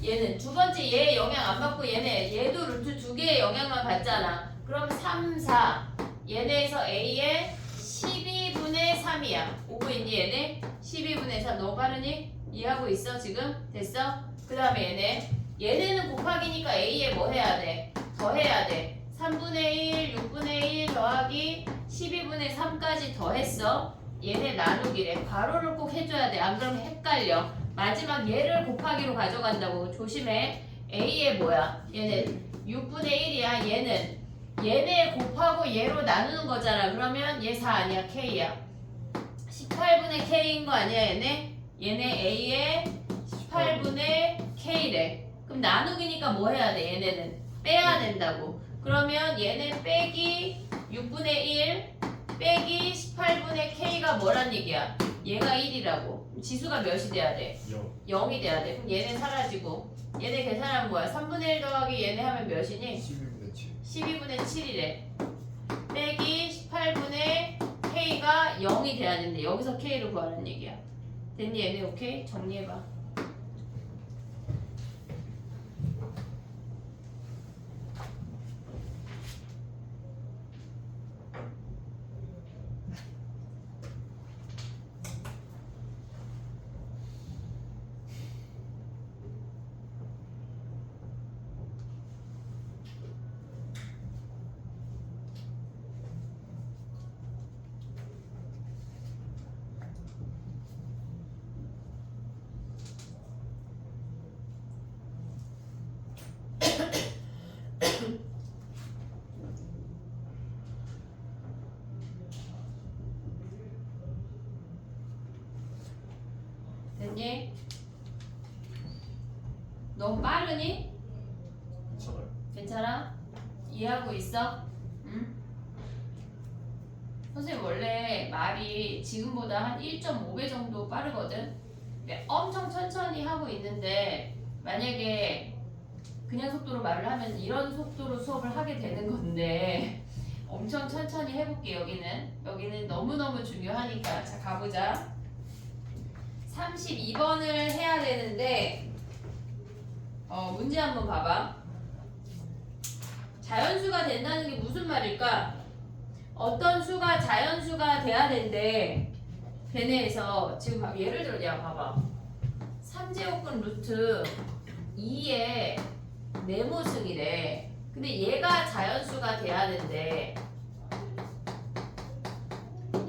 얘는 두 번째 얘 영향 안 받고 얘도 루트 두 개의 영향만 받잖아. 그럼 3, 4 얘네에서 A의 12분의 3이야. 오고 있니 얘네? 12분의 3 너무 빠르니? 이해하고 있어 지금? 됐어? 그 다음에 얘네는 곱하기니까 A에 뭐 해야 돼? 더해야 돼. 3분의 1, 6분의 1 더하기 12분의 3까지 더했어. 얘네 나누기래. 괄호를 꼭 해줘야 돼. 안 그러면 헷갈려. 마지막 얘를 곱하기로 가져간다고. 조심해. A의 뭐야? 얘는 6분의 1이야. 얘네 곱하고 얘로 나누는 거잖아. 그러면 얘 4 아니야. K야. 18분의 K인 거 아니야 얘네? 얘네 A의 18분의 K래. 그럼 나누기니까 뭐 해야 돼? 얘네는 빼야 된다고. 그러면 얘네 빼기 6분의 1 빼기 18분의 K가 뭐란 얘기야? 얘가 1이라고. 지수가 몇이 돼야 돼? 0이 돼야 돼. 그럼 얘네 사라지고 얘네 계산하면 뭐야? 3분의 1 더하기 얘네 하면 몇이니? 12분의 7. 12분의 7이래. 빼기 18분의 K가 0이 돼야 되는데 여기서 K를 구하는 얘기야. 됐니 얘네? 오케이? 정리해봐. 됐니? 너무 빠르니? 괜찮아요. 괜찮아? 이해하고 있어? 응? 선생님 원래 말이 지금보다 한 1.5배 정도 빠르거든? 근데 엄청 천천히 하고 있는데 만약에 그냥 속도로 말을 하면 이런 속도로 수업을 하게 되는 건데 엄청 천천히 해볼게. 여기는 너무너무 중요하니까. 자 가보자. 32번을 해야 되는데 문제 한번 봐봐. 자연수가 된다는 게 무슨 말일까? 어떤 수가 자연수가 돼야 된대. 걔네에서 지금 예를 들어 내가 봐봐. 3제곱근 루트 2의 네모승이래. 근데 얘가 자연수가 돼야 된대.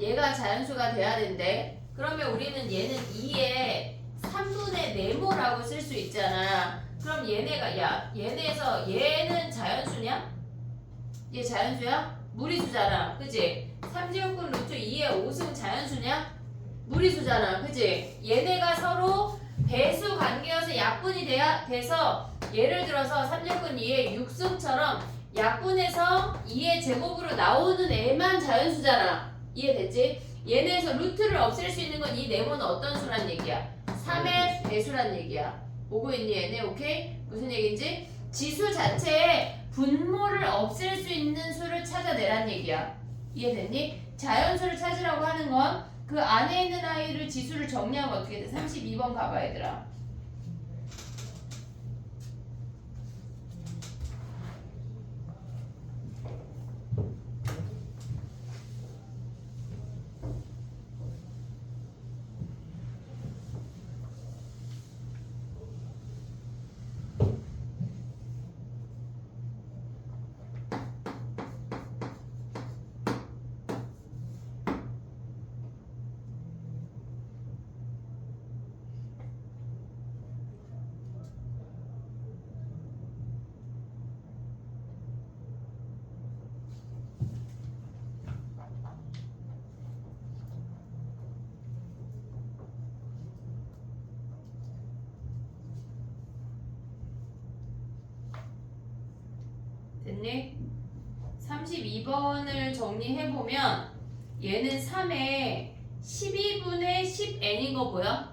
얘가 자연수가 돼야 된대. 그러면 우리는 얘는 2의 3분의 네모라고 쓸 수 있잖아. 그럼 얘네가 얘네에서 얘는 자연수냐? 얘 자연수야? 무리수잖아. 그치? 3제곱근 루트 2의 5승 자연수냐? 무리수잖아. 그치? 얘네가 서로 배수 관계여서 약분이 돼서 예를 들어서 3제곱근 2의 6승처럼 약분해서 2의 제곱으로 나오는 애만 자연수잖아. 이해됐지? 얘네에서 루트를 없앨 수 있는 건 이 네모는 어떤 수란 얘기야? 3의 배수란 얘기야. 보고 있니 얘네? 오케이? 무슨 얘기인지? 지수 자체에 분모를 없앨 수 있는 수를 찾아내란 얘기야. 이해됐니? 자연수를 찾으라고 하는 건 그 안에 있는 아이를 지수를 정리하면 어떻게 돼? 32번 가봐 얘들아. 됐니? 32번을 정리해보면 얘는 3에 12분의 10n인 거 보여?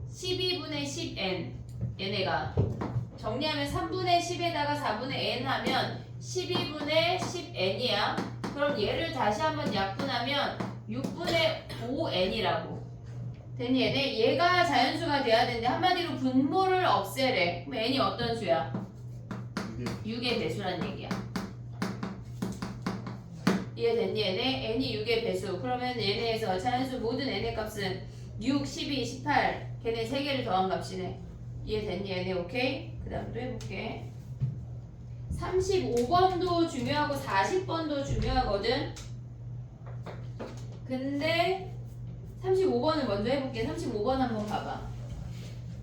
12분의 10n 얘네가 정리하면 3분의 10에다가 4분의 n 하면 12분의 10n이야. 그럼 얘를 다시 한번 약분하면 6분의 5n이라고. 됐니 얘네? 얘가 자연수가 돼야 되는데 한마디로 분모를 없애래. 그럼 n이 어떤 수야? 6의 배수란 얘기야. 이해됐니 얘네? n이 6의 배수. 그러면 얘네에서 자연수 모든 n의 값은 6, 12, 18 걔네 3개를 더한 값이네. 이해됐니 얘네? 오케이? 그 다음 또 해볼게. 35번도 중요하고 40번도 중요하거든. 근데 35번을 먼저 해볼게. 35번 한번 봐봐.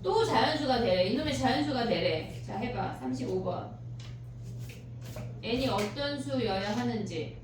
또 자연수가 되래. 이놈의 자연수가 되래. 자 해봐. 35번 n이 어떤 수여야 하는지.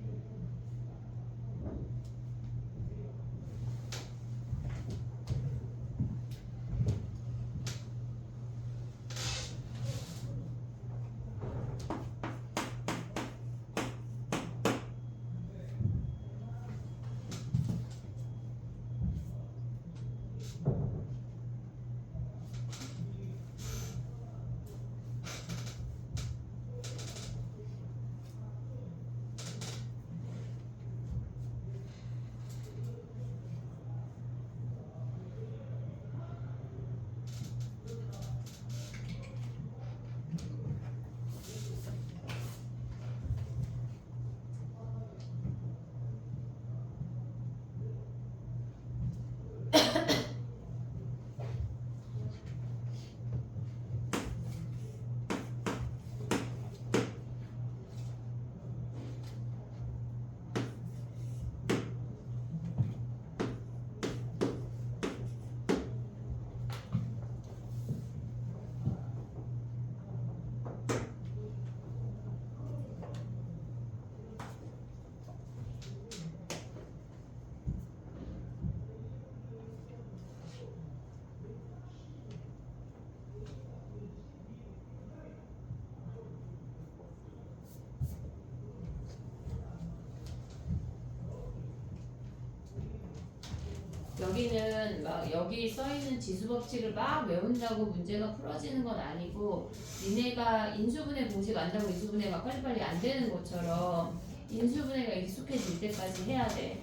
여기는 막 여기 써있는 지수 법칙을 막 외운다고 문제가 풀어지는 건 아니고 니네가 인수분해 공식 안다고 인수분해가 빨리빨리 안 되는 것처럼 인수분해가 익숙해질 때까지 해야 돼.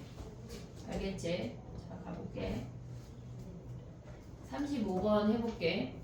알겠지? 자 가볼게. 35번 해볼게.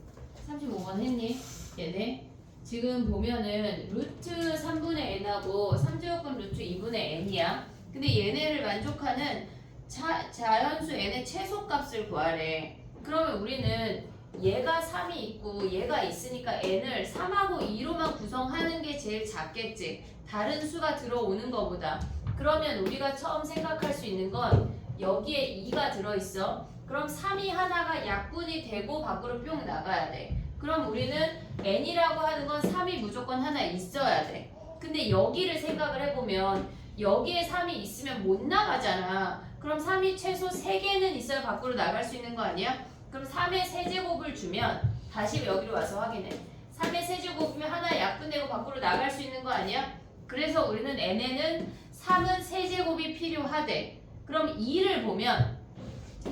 35번 했니? 얘네 지금 보면은 루트 3분의 n하고 3제곱근 루트 2분의 n이야. 근데 얘네를 만족하는 자연수 n의 최소값을 구하래. 그러면 우리는 얘가 3이 있고 얘가 있으니까 n을 3하고 2로만 구성하는 게 제일 작겠지. 다른 수가 들어오는 것보다. 그러면 우리가 처음 생각할 수 있는 건 여기에 2가 들어있어. 그럼 3이 하나가 약분이 되고 밖으로 뿅 나가야 돼. 그럼 우리는 n이라고 하는 건 3이 무조건 하나 있어야 돼. 근데 여기를 생각을 해보면 여기에 3이 있으면 못 나가잖아. 그럼 3이 최소 3개는 있어야 밖으로 나갈 수 있는 거 아니야? 그럼 3의 세제곱을 주면 다시 여기로 와서 확인해. 3의 세제곱이면 하나 약분되고 밖으로 나갈 수 있는 거 아니야? 그래서 우리는 n에는 3은 세제곱이 필요하대. 그럼 2를 보면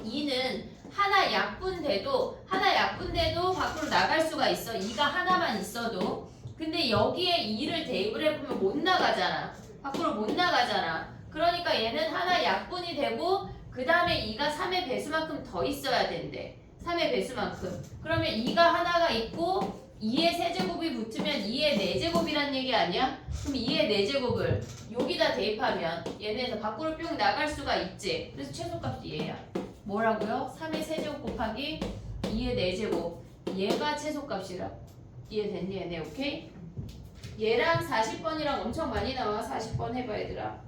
2는 하나 약분돼도 밖으로 나갈 수가 있어. 2가 하나만 있어도. 근데 여기에 2를 대입을 해보면 못 나가잖아. 밖으로 못 나가잖아. 그러니까 얘는 하나 약분이 되고 그 다음에 2가 3의 배수만큼 더 있어야 된대. 3의 배수만큼. 그러면 2가 하나가 있고 2의 세제곱이 붙으면 2의 4제곱이란 얘기 아니야? 그럼 2의 4제곱을 여기다 대입하면 얘네에서 밖으로 뿅 나갈 수가 있지. 그래서 최소값이 얘야. 뭐라고요? 3의 세제곱 곱하기 2의 4제곱. 얘가 최소값이라. 이해됐니 얘네? 오케이? 얘랑 40번이랑 엄청 많이 나와. 40번 해봐 얘들아.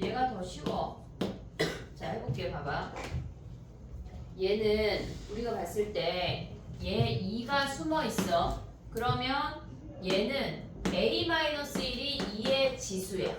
얘가 더 쉬워. 자 해볼게. 봐봐. 얘는 우리가 봤을 때 얘 2가 숨어 있어. 그러면 얘는 a-1이 2의 지수야.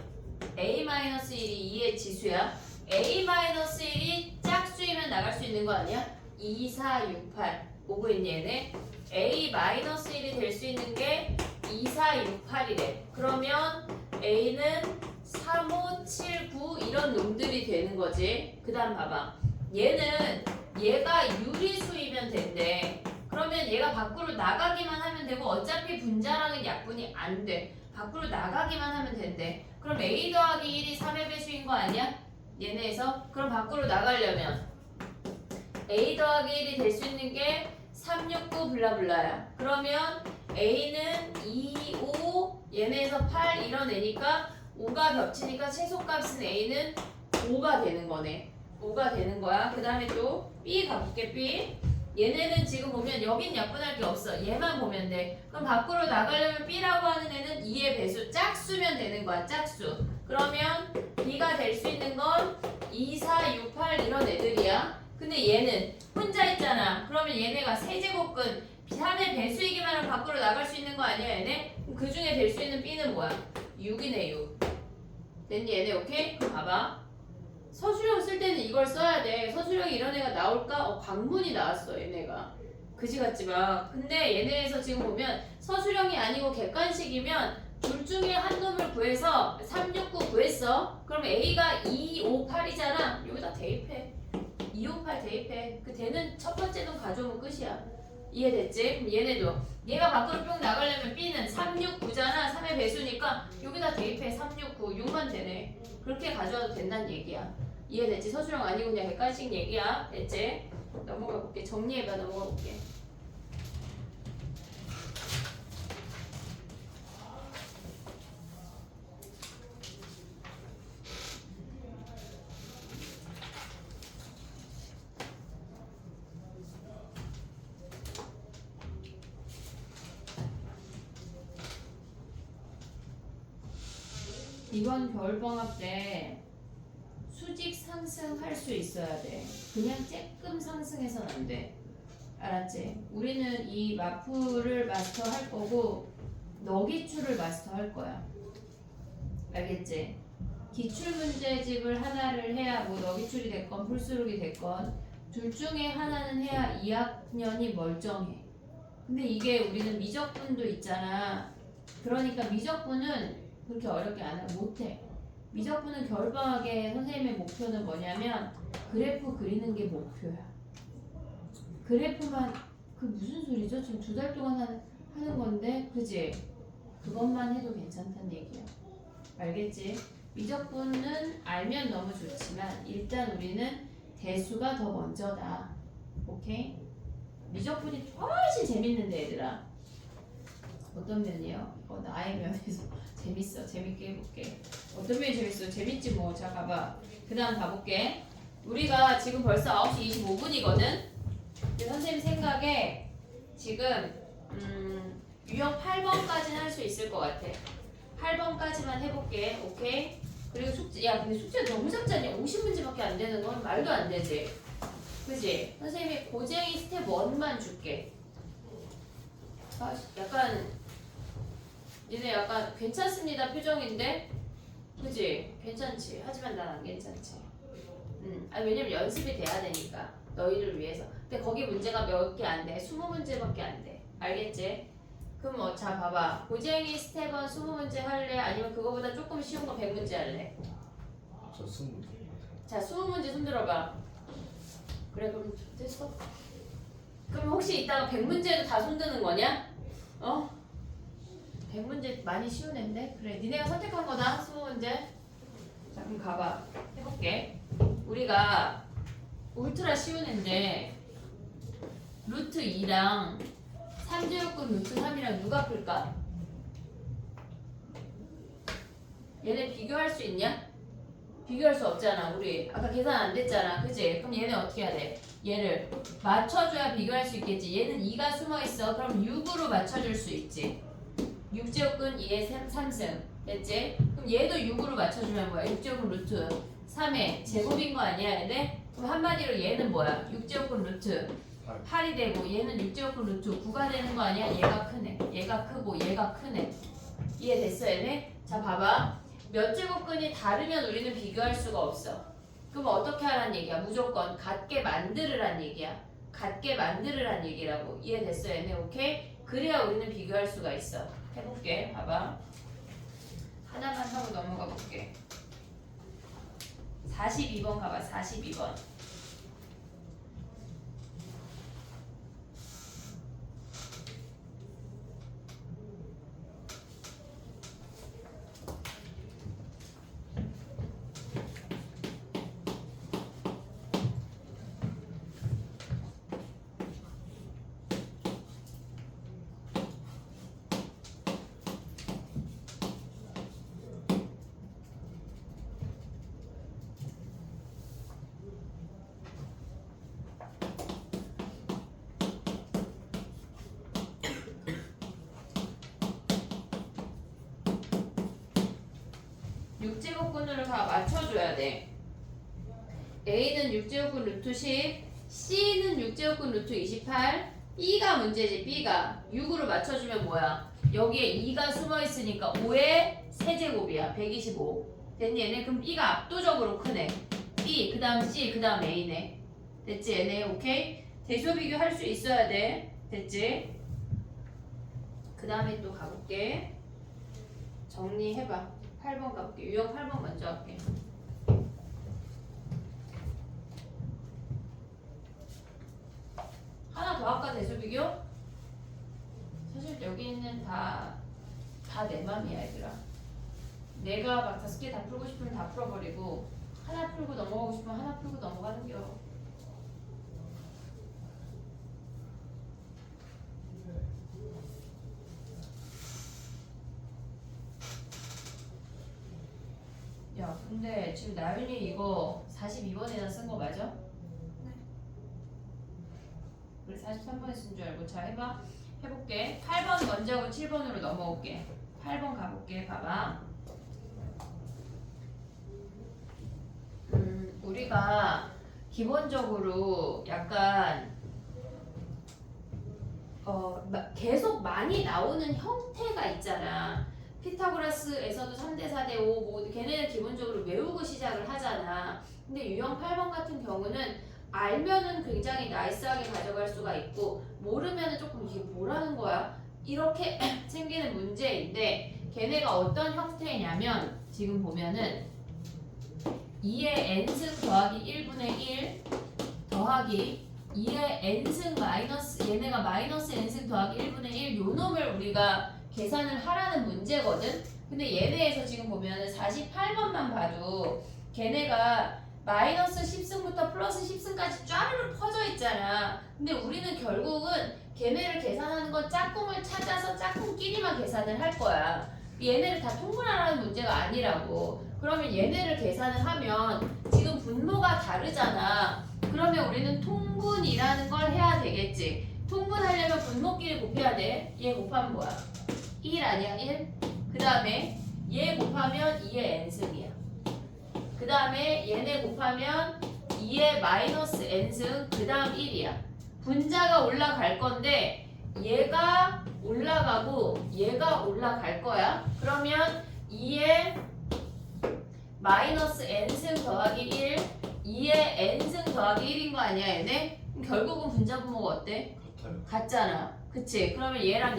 a-1이 2의 지수야. a-1이 짝수이면 나갈 수 있는 거 아니야? 2, 4, 6, 8 오고 있니 얘네? a-1이 될 수 있는 게 2, 4, 6, 8이래. 그러면 a는 3, 5, 7, 9 이런 놈들이 되는 거지. 그 다음 봐봐. 얘가 유리수이면 된대. 그러면 얘가 밖으로 나가기만 하면 되고 어차피 분자랑은 약분이 안 돼. 밖으로 나가기만 하면 된대. 그럼 a 더하기 1이 3의 배수인 거 아니야? 얘네에서? 그럼 밖으로 나가려면 a 더하기 1이 될 수 있는 게 3, 6, 9 블라블라야. 그러면 a는 2, 5 얘네에서 8 이런 애니까 5가 겹치니까 최소값은 a는 5가 되는 거네. 5가 되는 거야. 그 다음에 또 b 가볼게. b 얘네는 지금 보면 여긴 약분할 게 없어. 얘만 보면 돼. 그럼 밖으로 나가려면 b라고 하는 애는 2의 배수 짝수면 되는 거야. 짝수. 그러면 b가 될 수 있는 건 2, 4, 6, 8 이런 애들이야. 근데 얘는 혼자 있잖아. 그러면 얘네가 세제곱근 3의 배수이기만 하면 밖으로 나갈 수 있는 거 아니야 얘네? 그럼 그 중에 될 수 있는 b는 뭐야? 6이네 6. 됐니 얘네? 오케이? 그럼 봐봐. 서술형 쓸 때는 이걸 써야 돼. 서술형이 이런 애가 나올까? 광문이 나왔어 얘네가. 그지 같지만. 근데 얘네에서 지금 보면 서술형이 아니고 객관식이면 둘 중에 한 놈을 구해서 3, 6, 9 구했어. 그럼 A가 2, 5, 8이잖아. 여기다 대입해. 2, 5, 8 대입해. 그 되는 첫 번째 놈 가져오면 끝이야. 이해됐지? 그럼 얘네도 얘가 밖으로 뿅 나가려면 B는 3, 6, 9잖아. 3의 배수니까 여기다 대입해. 3, 6, 9. 6만 되네. 그렇게 가져와도 된다는 얘기야. 이해됐지? 서술형 아니고 그냥 객관식 얘기야. 됐지? 넘어가 볼게. 정리해봐. 넘어가 볼게. 이번 겨울방학 때 수직 상승할 수 있어야 돼. 그냥 쬐끔 상승해서는 안 돼. 알았지? 우리는 이 마프를 마스터할 거고 너기출을 마스터할 거야. 알겠지? 기출문제집을 하나를 해야 뭐 너기출이 됐건 풀수록이 됐건 둘 중에 하나는 해야 2학년이 멀쩡해. 근데 이게 우리는 미적분도 있잖아. 그러니까 미적분은 그렇게 어렵게 안 해. 못해. 미적분은 겨울방학에 선생님의 목표는 뭐냐면 그래프 그리는 게 목표야. 그래프만 그 무슨 소리죠? 지금 2달 동안 하는 건데 그지? 그것만 해도 괜찮다는 얘기야. 알겠지? 미적분은 알면 너무 좋지만 일단 우리는 대수가 더 먼저다. 오케이? 미적분이 훨씬 재밌는데 얘들아. 어떤 면이요? 나의 면에서 재밌어. 재밌게 해볼게. 어떤 면이 재밌어? 재밌지 뭐. 자 가봐. 그 다음 가볼게. 우리가 지금 벌써 9시 25분이거든? 근데 선생님 생각에 지금 유형 8번까지는 할 수 있을 것 같아. 8번까지만 해볼게. 오케이? 그리고 숙제. 야 근데 숙제 너무 작지 않냐? 50문제밖에 안 되는 건 말도 안 되지. 그지? 선생님이 고쟁이 스텝 1만 줄게. 아, 약간 얘네 약간 괜찮습니다 표정인데 그지? 괜찮지? 하지만 난 안 괜찮지. 아니 왜냐면 연습이 돼야 되니까 너희를 위해서. 근데 거기 문제가 몇 개 안 돼. 20문제밖에 안 돼. 알겠지? 그럼 자 봐봐. 고쟁이 스텝 1 20문제 할래? 아니면 그거보다 조금 쉬운 거 100문제 할래? 저 20. 자 20문제 손 들어봐. 그래 그럼 됐어. 그럼 혹시 이따가 100문제도 다 손드는 거냐? 어? 100문제 많이 쉬운 앤데? 그래 니네가 선택한 거다 20문제. 자 그럼 가봐. 해볼게. 우리가 울트라 쉬운 앤데 루트 2랑 3제곱근 루트 3이랑 누가 풀까? 얘네 비교할 수 있냐? 비교할 수 없잖아. 우리 아까 계산 안 됐잖아. 그지? 그럼 얘는 어떻게 해야 돼? 얘를 맞춰줘야 비교할 수 있겠지. 얘는 2가 숨어있어. 그럼 6으로 맞춰줄 수 있지. 6제곱근 2의 3승 됐지? 그럼 얘도 6으로 맞춰주면 뭐야? 6제곱근 루트 3의 제곱인 거 아니야 얘네? 그럼 한마디로 얘는 뭐야? 6제곱근 루트 8이 되고 얘는 6제곱근 루트 9가 되는 거 아니야? 얘가 크네. 얘가 크고 얘가 크네. 이해됐어 얘네? 자 봐봐. 몇 제곱근이 다르면 우리는 비교할 수가 없어. 그럼 어떻게 하라는 얘기야? 무조건 같게 만들으란 얘기야. 같게 만들으란 얘기라고. 이해됐어 얘네? 오케이? 그래야 우리는 비교할 수가 있어. 해볼게. 봐봐. 하나만 하고 넘어가 볼게. 42번 가봐. 42번. 육제곱근으로 다 맞춰줘야 돼. A는 6제곱근 루트 10, C는 6제곱근 루트 28, B가 문제지. B가 6으로 맞춰주면 뭐야? 여기에 2가 숨어있으니까 5의 세제곱이야. 125. 됐니 얘네? 그럼 B가 압도적으로 크네. B, 그 다음 C, 그 다음 A네. 됐지 얘네? 오케이? 대조 비교 할 수 있어야 돼. 됐지? 그 다음에 또 가볼게. 정리해봐. 8번 가볼게. 유형 8번 먼저 할게. 하나 더 할까 대조 비교? 사실 여기는 다 내 맘이야 얘들아. 내가 막 5개 다 풀고 싶으면 다 풀어버리고 하나 풀고 넘어가고 싶으면 하나 풀고 넘어가는 겨. 야, 근데 지금 나윤이 이거 42번에다 쓴 거 맞아? 네. 그래 43번에 쓴 줄 알고. 자, 해볼게. 8번 먼저 하고 7번으로 넘어올게. 8번 가볼게. 봐봐. 우리가 기본적으로 약간 계속 많이 나오는 형태가 있잖아. 피타고라스에서도 3대 4대 5 뭐 걔네는 기본적으로 외우고 시작을 하잖아. 근데 유형 8번 같은 경우는 알면은 굉장히 나이스하게 가져갈 수가 있고 모르면은 조금 이게 뭐라는 거야? 이렇게 생기는 문제인데 걔네가 어떤 형태냐면 지금 보면은 2의 n승 더하기 1분의 1 더하기 2의 n승 마이너스 얘네가 마이너스 n승 더하기 1분의 1 요 놈을 우리가 계산을 하라는 문제거든. 근데 얘네에서 지금 보면은 48번만 봐도 걔네가 마이너스 10승부터 플러스 10승까지 쫘르르 퍼져 있잖아. 근데 우리는 결국은 걔네를 계산하는 건 짝꿍을 찾아서 짝꿍끼리만 계산을 할 거야. 얘네를 다 통분하라는 문제가 아니라고. 그러면 얘네를 계산을 하면 지금 분모가 다르잖아. 그러면 우리는 통분이라는 걸 해야 되겠지. 통분하려면 분모끼리 곱해야 돼. 얘 곱하면 뭐야? 1 아니야? 1? 그 다음에 얘 곱하면 2의 n승이야. 그 다음에 얘네 곱하면 2의 마이너스 n승 그 다음 1이야. 분자가 올라갈 건데 얘가 올라가고 얘가 올라갈 거야. 그러면 2의 마이너스 n승 더하기 1 2의 n승 더하기 1인 거 아니야 얘네? 그럼 결국은 분자 분모가 어때? 같아요. 같잖아. 그치? 그러면 얘랑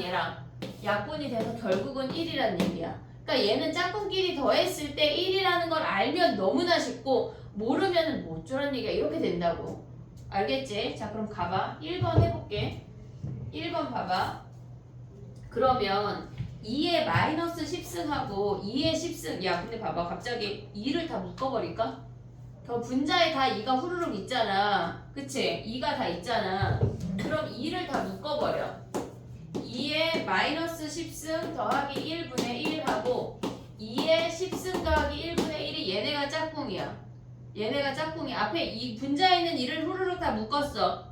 약분이 돼서 결국은 1이란 얘기야. 그러니까 얘는 짝꿍끼리 더했을 때 1이라는 걸 알면 너무나 쉽고 모르면 뭐 어쩌란 얘기야. 이렇게 된다고. 알겠지? 자 그럼 가봐. 1번 해볼게. 1번 봐봐. 그러면 2의 마이너스 10승하고 2의 10승 야 근데 봐봐 갑자기 2를 다 묶어버릴까? 분자에 다 2가 후루룩 있잖아. 그치? 2가 다 있잖아. 그럼 2를 다 묶어버려. 2의 마이너스 10승 더하기 1분의 1하고 2의 10승 더하기 1분의 1이 얘네가 짝꿍이야. 얘네가 짝꿍이 앞에 이 분자에 있는 2를 후루룩 다 묶었어.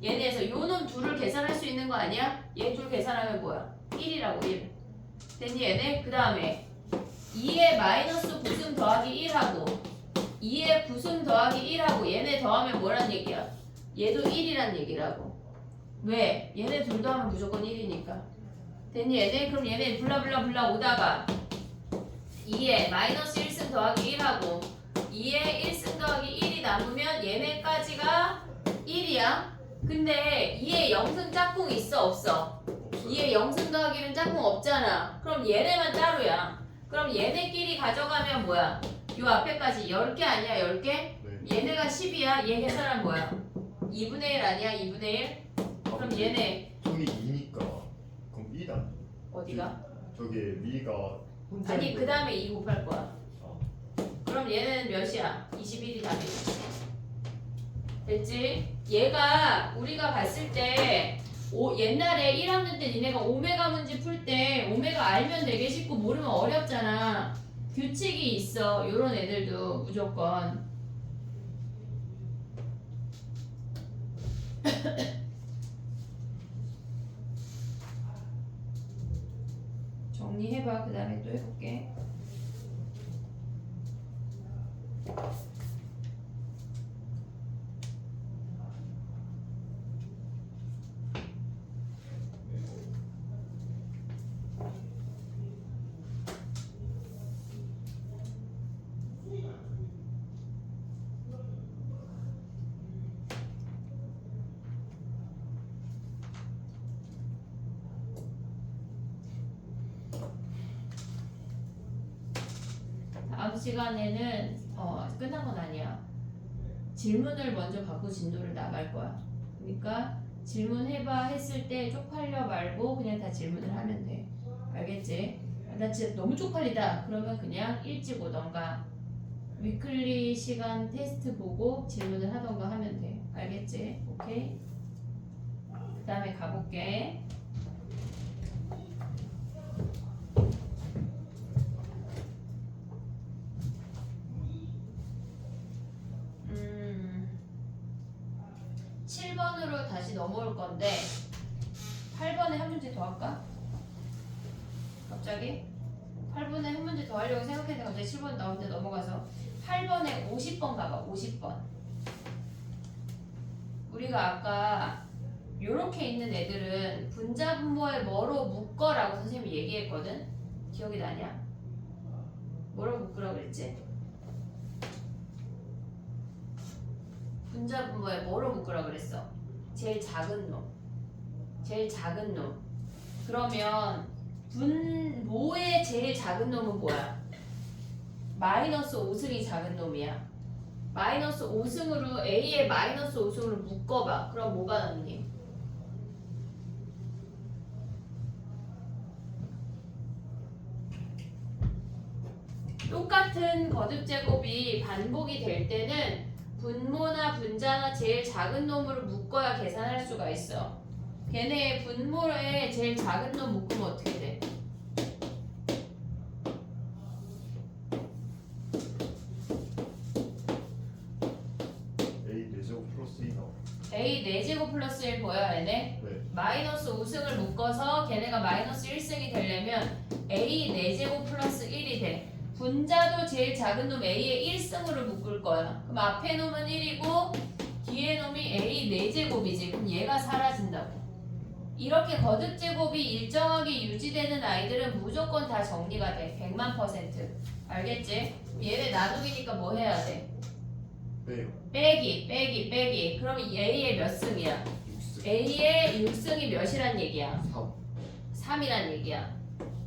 얘네에서 요놈 둘을 계산할 수 있는 거 아니야? 얘 둘 계산하면 뭐야? 1이라고 1. 됐니 얘네? 그 다음에 2의 마이너스 9승 더하기 1하고 2의 9승 더하기 1하고 얘네 더하면 뭐란 얘기야? 얘도 1이란 얘기라고. 왜? 얘네 둘 더하면 무조건 1이니까. 됐니 얘네? 그럼 얘네 블라블라 오다가 2의 마이너스 1승 더하기 1하고 2의 1승 더하기 1이 남으면 얘네까지가 1이야. 근데 2의 0승 짝꿍 있어 없어? 없어요. 2의 0승 더하기는 짝꿍 없잖아. 그럼 얘네만 따로야. 그럼 얘네끼리 가져가면 뭐야? 요 앞에까지 10개 아니야 10개? 네. 얘네가 10이야. 얘 계산하면 뭐야? 2분의 1 아니야 2분의 1? 그럼 얘네 저기 2니까 그럼 1 아니에요? 어디가? 저기 위가 혼자 아니 그 다음에 2 곱할 거야. 아. 그럼 얘는 몇이야? 21이 답이. 됐지? 얘가 우리가 봤을 때 옛날에 1학년 때 니네가 오메가 문제 풀 때 오메가 알면 되게 쉽고 모르면 어렵잖아. 규칙이 있어. 요런 애들도 무조건. 정리해봐. 그 다음에 또 해볼게. 다음 시간에는 끝난 건 아니야. 질문을 먼저 받고 진도를 나갈 거야. 그러니까 질문해봐 했을 때 쪽팔려 말고 그냥 다 질문을 하면 돼. 알겠지? 나 진짜 너무 쪽팔리다. 그러면 그냥 일찍 오던가 위클리 시간 테스트 보고 질문을 하던가 하면 돼. 알겠지? 오케이? 그 다음에 가볼게. 음, 7번으로 다시 넘어올 건데 8번에 한 문제 더 할까? 갑자기? 8번에 한 문제 더 하려고 생각했는데 갑자기 7번 나올 때 넘어가서 8번에 50번 가봐. 50번. 우리가 아까 요렇게 있는 애들은 분자 분모에 뭐로 묶어라고 선생님이 얘기했거든? 기억이 나냐? 뭐로 묶으라고 그랬지? 분자 분모에 뭐로 묶으라고 그랬어? 제일 작은 놈. 제일 작은 놈. 그러면 분모의 제일 작은 놈은 뭐야? 마이너스 5승이 작은 놈이야. 마이너스 5승으로 A의 마이너스 5승으로 묶어봐. 그럼 뭐가 남니? 똑같은 거듭제곱이 반복이 될 때는 분모나 분자나 제일 작은 놈으로 묶어야 계산할 수가 있어. 걔네 분모에 제일 작은 놈 묶으면 어떻게 돼? A 4제곱 플러스 2 나와. A 4제곱 플러스 1 보여 얘네? 네. 마이너스 5승을 묶어서 걔네가 마이너스 1승이 되려면 A 4제곱 플러스 1이 돼. 분자도 제일 작은 놈 A의 1승으로 묶을 거야. 그럼 앞에 놈은 1이고 뒤에 놈이 A 4제곱이지. 그럼 얘가 사라진다고. 이렇게 거듭제곱이 일정하게 유지되는 아이들은 무조건 다 정리가 돼. 100만%. 알겠지? 얘네 나누기니까 뭐 해야 돼? 빼요. 빼기. 그럼 A의 몇 승이야? 6승. A의 6승이 몇이란 얘기야? 3. 3이란 얘기야.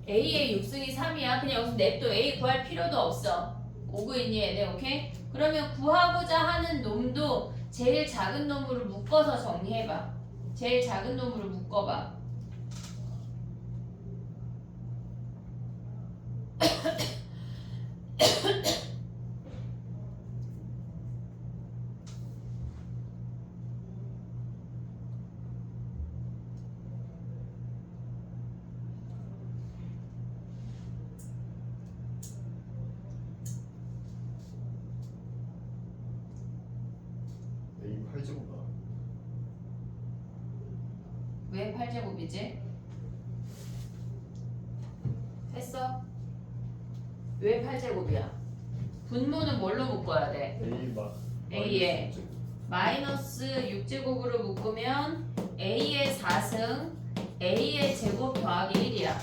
A의 6승이 3이야. 그냥 여기서 냅둬. A 구할 필요도 없어. 오고 있니 얘네? 오케이? 그러면 구하고자 하는 놈도 제일 작은 놈으로 묶어서 정리해봐. 제일 작은 놈으로 묶어봐. A 8제곱 나와. 왜 8제곱이지? 했어? 왜 8제곱이야? 분모는 뭘로 묶어야 돼? A에 마이너스 6제곱으로 묶으면 A의 4승 A의 제곱 더하기 1이야.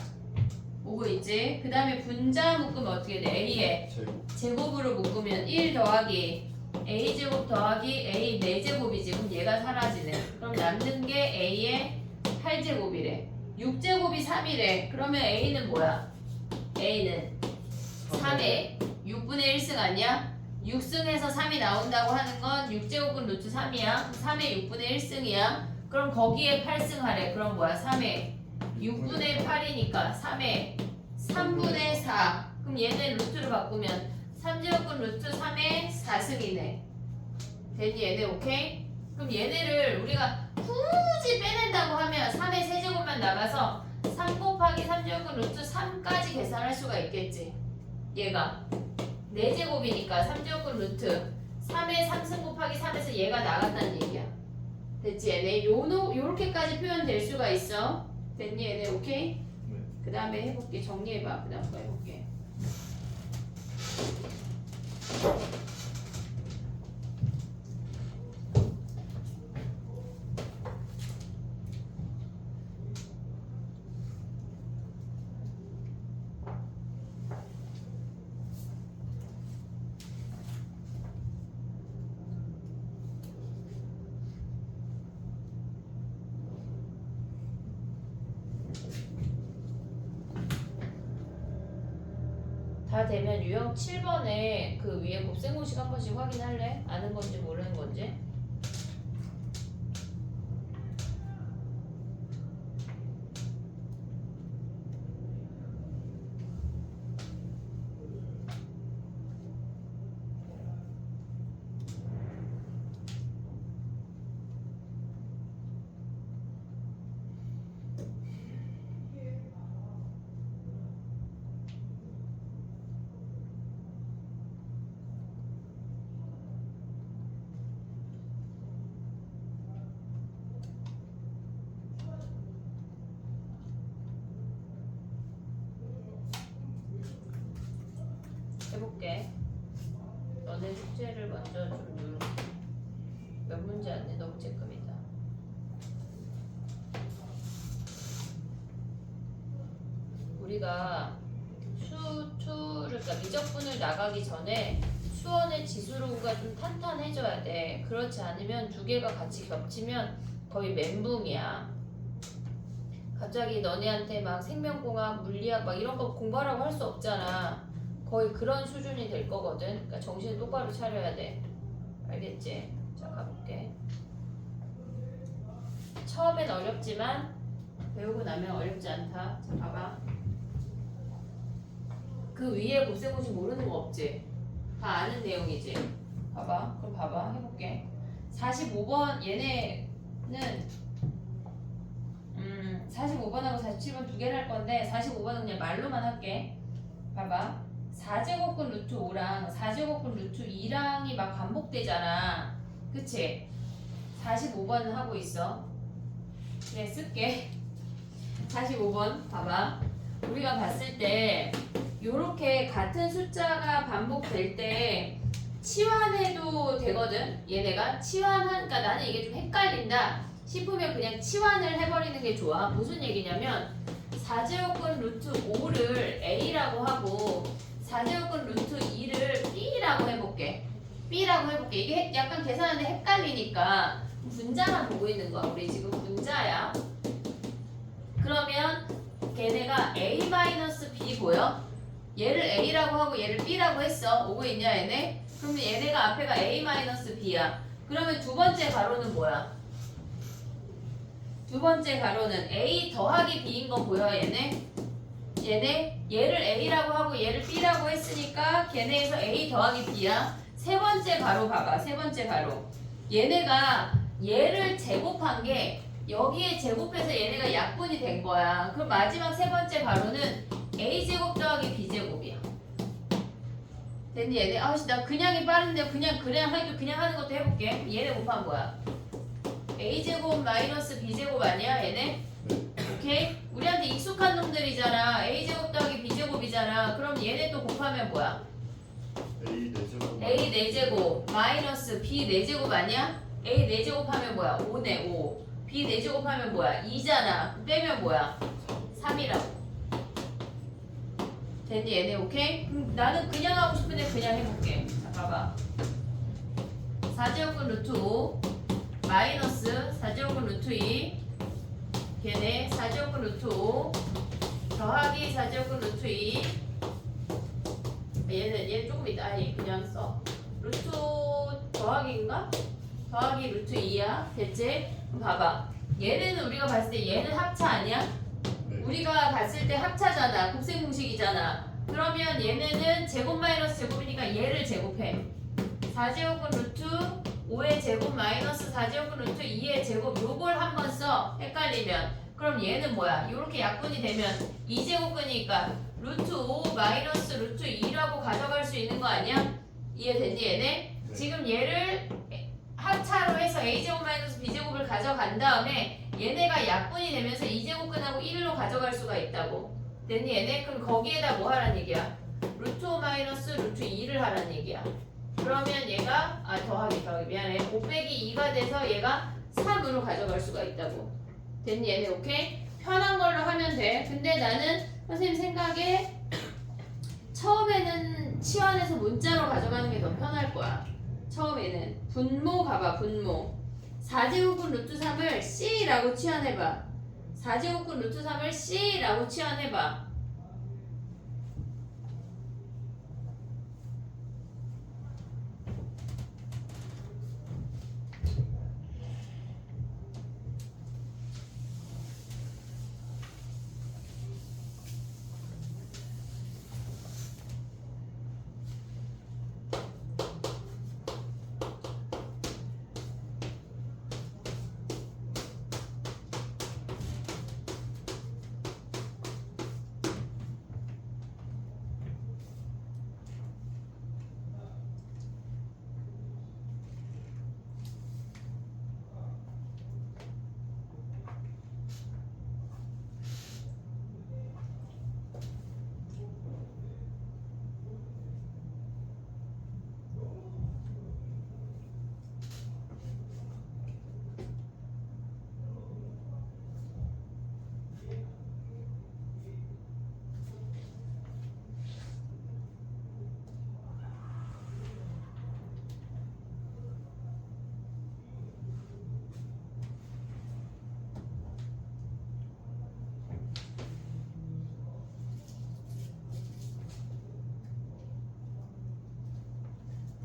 오고 있지? 그 다음에 분자 묶으면 어떻게 돼? A의 제곱. 제곱으로 묶으면 1 더하기 A제곱 더하기 A 4제곱이지. 그럼 얘가 사라지네. 그럼 남는 게 A의 8제곱이래. 6제곱이 3이래. 그러면 A는 뭐야? A는 3의 6분의 1승 아니야? 6승에서 3이 나온다고 하는 건 6제곱은 루트 3이야. 3의 6분의 1승이야. 그럼 거기에 8승 하래. 그럼 뭐야? 3의 6분의 8이니까 3의 3분의 4. 그럼 얘네 루트로 바꾸면 3제곱은 루트 3의 4승이네. 됐니 얘네? 오케이? 그럼 얘네를 우리가 굳이 빼낸다고 하면 3의 세제곱만 나가서 3 곱하기 3제곱은 루트 3까지 계산할 수가 있겠지. 얘가 4제곱이니까 3제곱은 루트 3의 3승 곱하기 3에서 얘가 나갔다는 얘기야. 됐지 얘네? 요렇게까지 표현될 수가 있어. 됐니 얘네? 오케이? 네. 그 다음에 해볼게. 정리해봐. 그 다음 거 해볼게. 다 되면 유형 7번에 그 위에 곱셈공식 한 번씩 확인할래? 아는 건지 모르는 건지? 먼저 좀 누르. 몇 문제 안 돼? 너무 쬐끔이다. 우리가 그러니까 미적분을 나가기 전에 수원의 지수로가 좀 탄탄해져야 돼. 그렇지 않으면 두 개가 같이 겹치면 거의 멘붕이야. 갑자기 너네한테 막 생명공학, 물리학 막 이런 거 공부하라고 할 수 없잖아. 거의 그런 수준이 될 거거든. 그러니까 정신 똑바로 차려야 돼. 알겠지? 자, 가볼게. 처음엔 어렵지만 배우고 나면 어렵지 않다. 자, 봐봐. 그 위에 곱셈공식 모르는 거 없지? 다 아는 내용이지? 봐봐. 그럼 봐봐. 해볼게. 45번 얘네는 45번하고 47번 두 개를 할 건데 45번은 그냥 말로만 할게. 봐봐. 4제곱근 루트 5랑 4제곱근 루트 2랑이 막 반복되잖아. 그치? 45번 하고 있어. 그래, 쓸게. 45번 봐봐. 우리가 봤을 때 요렇게 같은 숫자가 반복될 때 치환해도 되거든. 얘네가 치환하니까 나는 이게 좀 헷갈린다 싶으면 그냥 치환을 해버리는 게 좋아. 무슨 얘기냐면 4제곱근 루트 5를 A라고 하고 4제곱근 루트 2를 B라고 해볼게. B라고 해볼게. 이게 약간 계산하는데 헷갈리니까 분자만 보고 있는 거야. 우리 지금 분자야. 그러면 걔네가 A-B 보여? 얘를 A라고 하고 얘를 B라고 했어. 오고 있냐 얘네? 그러면 얘네가 앞에가 A-B야. 그러면 두 번째 가로는 뭐야? 두 번째 가로는 A 더하기 B인 거 보여 얘네? 얘를 A라고 하고 얘를 B라고 했으니까 걔네에서 A 더하기 B야. 세 번째 가로 봐봐. 세 번째 가로. 얘네가 얘를 제곱한 게 여기에 제곱해서 얘네가 약분이 된 거야. 그럼 마지막 세 번째 가로는 A제곱 더하기 B제곱이야. 됐니 얘네? 아씨 나 그냥이 빠른데 그냥 하는 것도 해볼게. 얘네 곱하면 뭐야? A제곱 마이너스 B제곱 아니야 얘네? 오케이? 우리한테 익숙한 놈들이잖아. A제곱 더하기 B제곱이잖아. 그럼 얘네 또 곱하면 뭐야? A 4제곱 A 4제곱 마이너스 B 4제곱 아니야? A 4제곱 하면 뭐야? 5네 5. B 4제곱 하면 뭐야? 2잖아. 빼면 뭐야? 3이라고. 됐니 얘네 오케이? 나는 그냥 하고 싶은데 그냥 해볼게. 자 봐봐. 4제곱근 루트 5 마이너스 4제곱근 루트 2 걔네 4제곱근 루트 5 더하기 4제곱근 루트 2 얘는 조금 이따 아니 그냥 써. 루트 더하기인가? 더하기 루트 2야. 됐지? 그럼 봐봐. 얘네는 우리가 봤을 때 얘는 합차 아니야? 네. 우리가 봤을 때 합차잖아. 곱셈 공식이잖아. 그러면 얘네는 제곱 마이너스 제곱이니까 얘를 제곱해. 4제곱은 루트 5의 제곱 마이너스 4제곱은 루트 2의 제곱 요걸 한번 써. 헷갈리면. 그럼 얘는 뭐야? 요렇게 약분이 되면 2제곱근이니까 루트 5 마이너스 루트 2라고 가져갈 수 있는 거 아니야? 이해되니 얘네? 네. 지금 얘를 합차로 해서 a제곱 마이너스 b제곱을 가져간 다음에 얘네가 약분이 되면서 2제곱근하고 1로 가져갈 수가 있다고. 됐니 얘네? 그럼 거기에다 뭐 하란 얘기야? 루트 5 마이너스 루트 2를 하란 얘기야. 그러면 얘가 더하기 미안해. 5 빼기 2가 돼서 얘가 3으로 가져갈 수가 있다고. 됐니 얘네? 오케이? 편한 걸로 하면 돼. 근데 나는 선생님 생각에 처음에는 치환해서 문자로 가져가는 게 더 편할 거야. 처음에는 분모 가봐. 분모 4제곱근 루트 3을 C라고 치환해봐. 4제곱근 루트 3을 C라고 치환해봐.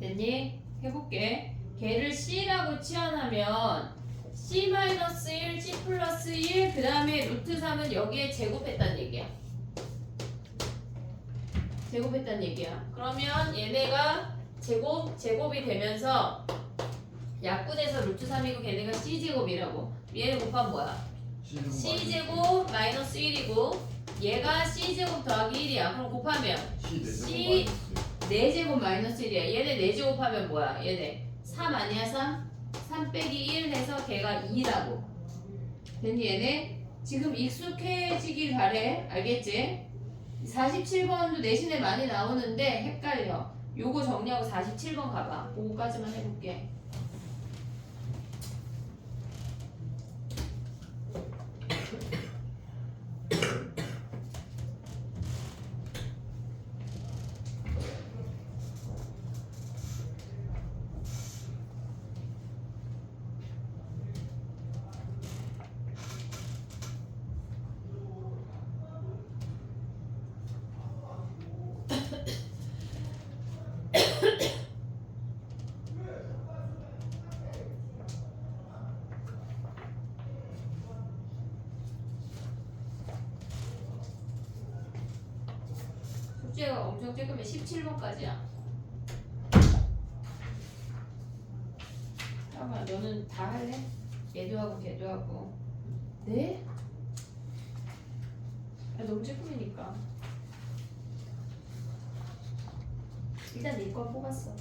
됐니? 해볼게. 걔를 C라고 치환하면 C-1, C 플러스 1, 그 다음에 루트 3은 여기에 제곱했단 얘기야. 제곱했단 얘기야. 그러면 얘네가 제곱이 되면서 약분해서 루트 3이고 걔네가 C제곱이라고. 얘네 곱하면 뭐야? C제곱 마이너스 1이고 얘가 C제곱 더하기 1이야. 그럼 곱하면 C 4제곱 마이너스 1이야. 얘네 4제곱 하면 뭐야? 얘네 3 아니야 3? 3 빼기 1 해서 걔가 2라고. 됐니 얘네? 지금 익숙해지길 바래. 알겠지? 47번도 내신에 많이 나오는데 헷갈려. 요거 정리하고 47번 가봐. 그거까지만 해볼게. 숙제가 엄청 조금면 17번까지야. 잠깐만, 너는 다 할래? 얘도 하고 걔도 하고. 네? 너무 조금이니까. 일단 네 거 뽑았어.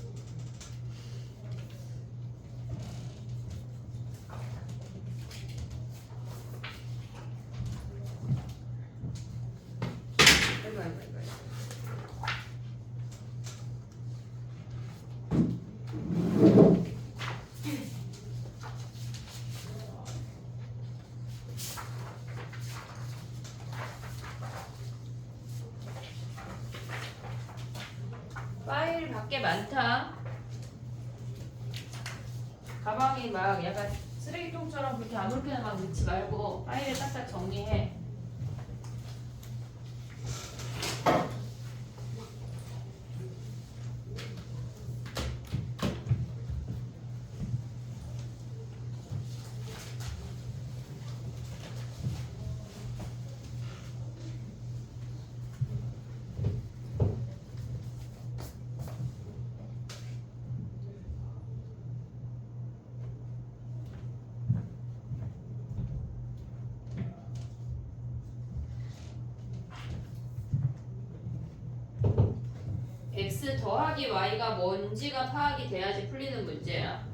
파일 밖에 많다. 가방이 막 약간 쓰레기통처럼 그렇게 아무렇게나 막 넣지 말고 파일을 딱딱 정리해. x 더하기 y가 뭔지가 파악이 돼야지 풀리는 문제야.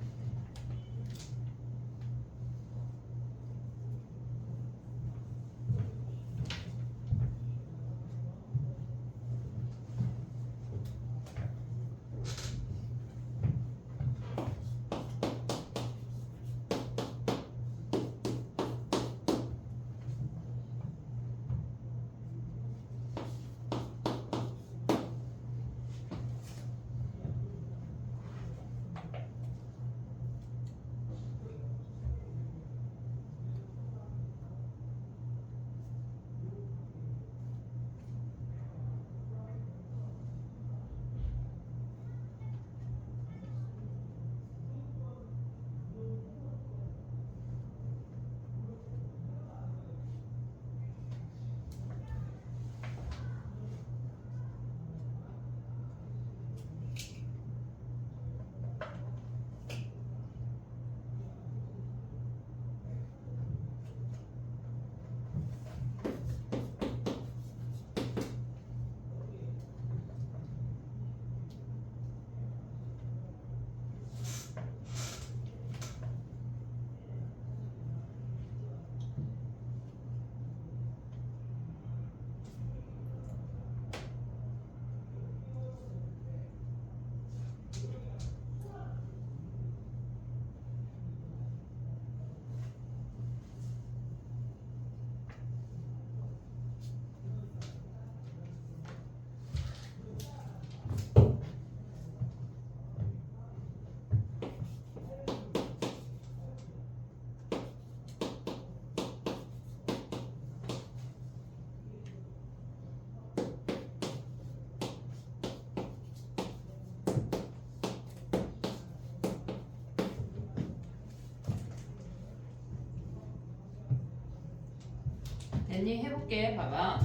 랜딩 해볼게. 봐봐.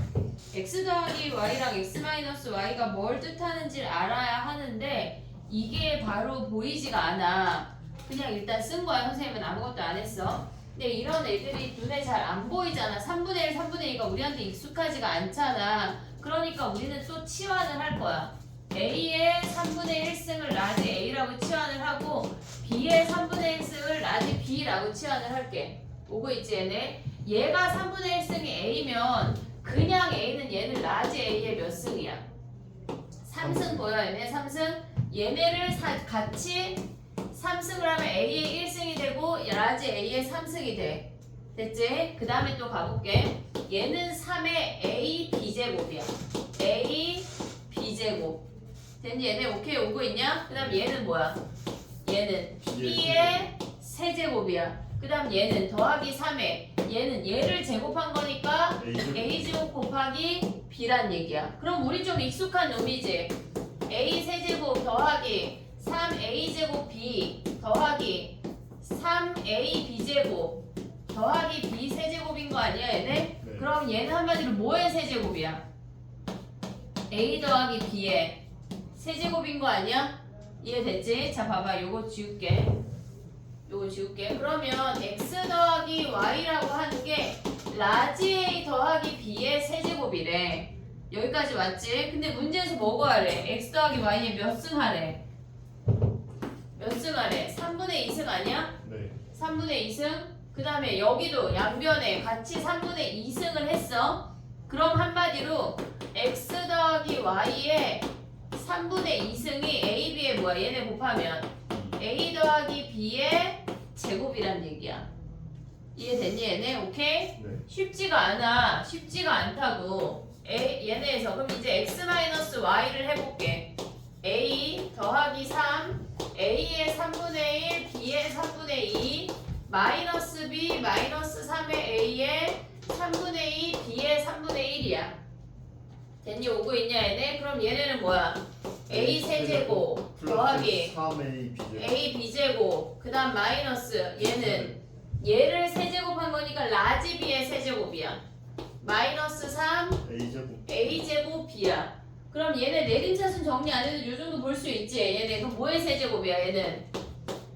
x 더하기 y랑 x 마이너스 y가 뭘 뜻하는지를 알아야 하는데 이게 바로 보이지가 않아. 그냥 일단 쓴 거야. 선생님은 아무것도 안 했어. 근데 이런 애들이 눈에 잘 안 보이잖아. 3분의 1, 3분의 2가 우리한테 익숙하지가 않잖아. 그러니까 우리는 또 치환을 할 거야. A의 3분의 1승을 라지 A라고 치환을 하고 B의 3분의 1승을 라지 B라고 치환을 할게. 오고 있지 얘네? 얘가 3분의 1승이 A면 그냥 A는 얘는 라지 A의 몇 승이야? 3승 보여 얘네? 3승? 얘네를 같이 3승을 하면 A의 1승이 되고 라지 A의 3승이 돼. 됐지? 그 다음에 또 가볼게. 얘는 3의 A B제곱이야. A B제곱. 됐니? 얘네 오케이 오고 있냐? 그 다음 얘는 뭐야? 얘는 B의 세제곱이야. 그 다음 얘는 더하기 3에 얘는 얘를 제곱한 거니까 A제곱 곱하기 B란 얘기야. 그럼 우리 좀 익숙한 놈이지? A 세제곱 더하기 3A제곱 B 더하기 3A B제곱 더하기 B 세제곱인 거 아니야 얘네? 네. 그럼 얘는 한마디로 뭐의 세제곱이야? A 더하기 B의 세제곱인 거 아니야? 이해됐지? 자 봐봐 요거 지울게. 요거 지울게. 그러면 x 더하기 y라고 하는 게 라지 A 더하기 B의 세제곱이래. 여기까지 왔지? 근데 문제에서 뭐 구하래? x 더하기 y에 몇 승 하래? 몇 승 하래? 3분의 2승 아니야? 네. 3분의 2승? 그 다음에 여기도 양변에 같이 3분의 2승을 했어. 그럼 한마디로 x 더하기 y의 3분의 2승이 a, b의 뭐야? 얘네 곱하면 a 더하기 b의 제곱이란 얘기야. 이해됐니 얘네? 오케이? 네. 쉽지가 않아. 쉽지가 않다고. 얘네에서 그럼 이제 x-y를 해볼게. a 더하기 3 a의 3분의 1 b의 3분의 2 마이너스 b 마이너스 3의 a의 3분의 2 b의 3분의 1이야. 됐니? 오고 있냐 얘네? 그럼 얘네는 뭐야? a 세제곱 더하기 3A B제곱. a b제곱 그 다음 마이너스 얘는 얘를 세제곱한 거니까 라지 b의 세제곱이야. 마이너스 3 A제곱. a제곱 b야. 그럼 얘네 내림차순 정리 안 해도 요 정도 볼 수 있지. 얘네 그럼 뭐의 세제곱이야 얘는?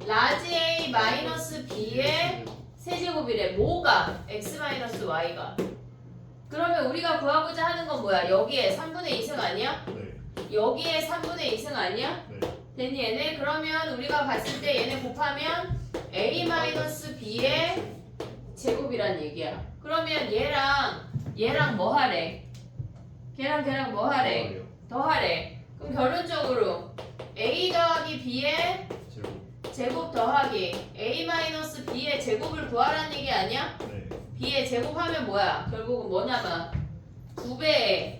라지 a 마이너스 b의 세제곱이래. 뭐가? x 마이너스 y가. 그러면 우리가 구하고자 하는 건 뭐야? 여기에 3분의 2승 아니야? 네. 여기에 3분의 2승 아니야? 네. 됐니 얘네? 그러면 우리가 봤을 때 얘네 곱하면 a 마이너스 b의 제곱이란 얘기야. 그러면 얘랑 뭐 하래? 걔랑 뭐 하래? 더하래. 그럼 결론적으로 a 더하기 b의 제곱. 제곱 더하기 a 마이너스 b의 제곱을 구하라는 얘기 아니야? 네. b의 제곱하면 뭐야? 결국은 뭐 남아? 2배에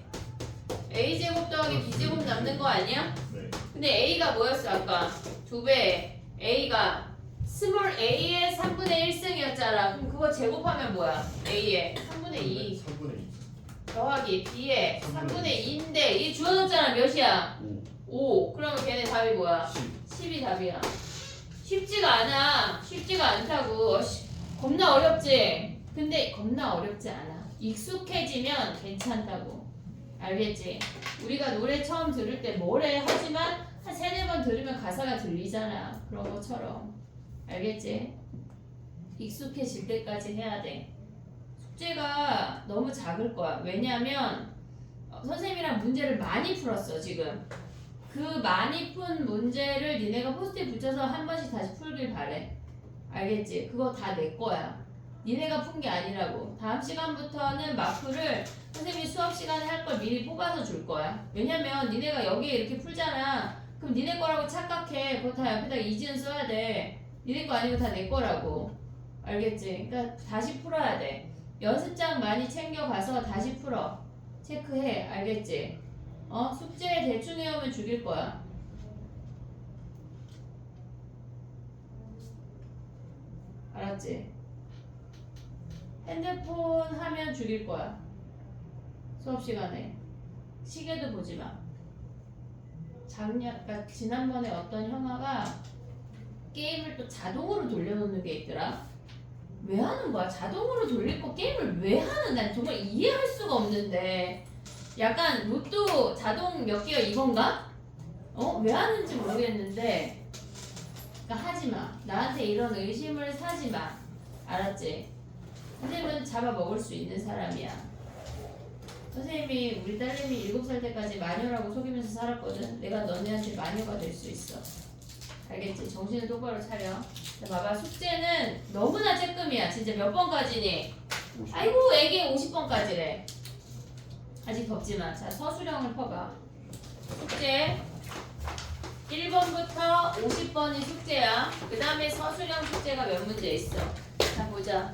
a제곱 더하기 b제곱 남는 거 아니야? 네. 근데 a가 뭐였어 아까? 2배에 a가 스몰 a의 3분의 1승이었잖아. 그럼 그거 제곱하면 뭐야? a의 3분의 2 3분의 2. 더하기 b의 3분의 2인데 이 주어졌잖아. 몇이야? 5. 그러면 걔네 답이 뭐야? 10이 답이야. 쉽지가 않아. 쉽지가 않다고. 겁나 어렵지? 근데 겁나 어렵지 않아. 익숙해지면 괜찮다고. 알겠지? 우리가 노래 처음 들을 때 뭐래 하지만 한 3-4번 들으면 가사가 들리잖아. 그런 것처럼. 알겠지? 익숙해질 때까지 해야 돼. 숙제가 너무 작을 거야. 왜냐면 선생님이랑 문제를 많이 풀었어 지금. 그 많이 푼 문제를 니네가 포스트잇 붙여서 한 번씩 다시 풀길 바래. 알겠지? 그거 다 내 거야. 니네가 푼 게 아니라고. 다음 시간부터는 마크를 선생님이 수업 시간에 할 걸 미리 뽑아서 줄 거야. 왜냐면 니네가 여기에 이렇게 풀잖아. 그럼 니네 거라고 착각해. 그거 다 옆에다가 이지은 써야 돼. 니네 거 아니고 다 내 거라고. 알겠지? 그러니까 다시 풀어야 돼. 연습장 많이 챙겨가서 다시 풀어. 체크해. 알겠지? 숙제 대충 해오면 죽일 거야. 알았지? 핸드폰 하면 죽일 거야. 수업 시간에. 시계도 보지 마. 그러니까 지난번에 어떤 형아가 게임을 또 자동으로 돌려놓는 게 있더라. 왜 하는 거야? 자동으로 돌릴 거 게임을 왜 하는? 난 정말 이해할 수가 없는데. 약간 로또 자동 몇 개가 이건가? 왜 하는지 모르겠는데. 그러니까 하지 마. 나한테 이런 의심을 사지 마. 알았지? 선생님은 잡아먹을 수 있는 사람이야. 선생님이 우리 딸내미 7살 때까지 마녀라고 속이면서 살았거든. 내가 너네한테 마녀가 될 수 있어. 알겠지? 정신을 똑바로 차려. 자, 봐봐. 숙제는 너무나 쬐끔이야. 진짜 몇 번까지니? 아이고 애기 50번까지래. 아직 덥지만. 자, 서술형을 퍼봐. 숙제 1번부터 50번이 숙제야. 그 다음에 서술형 숙제가 몇 문제 있어. 자, 보자.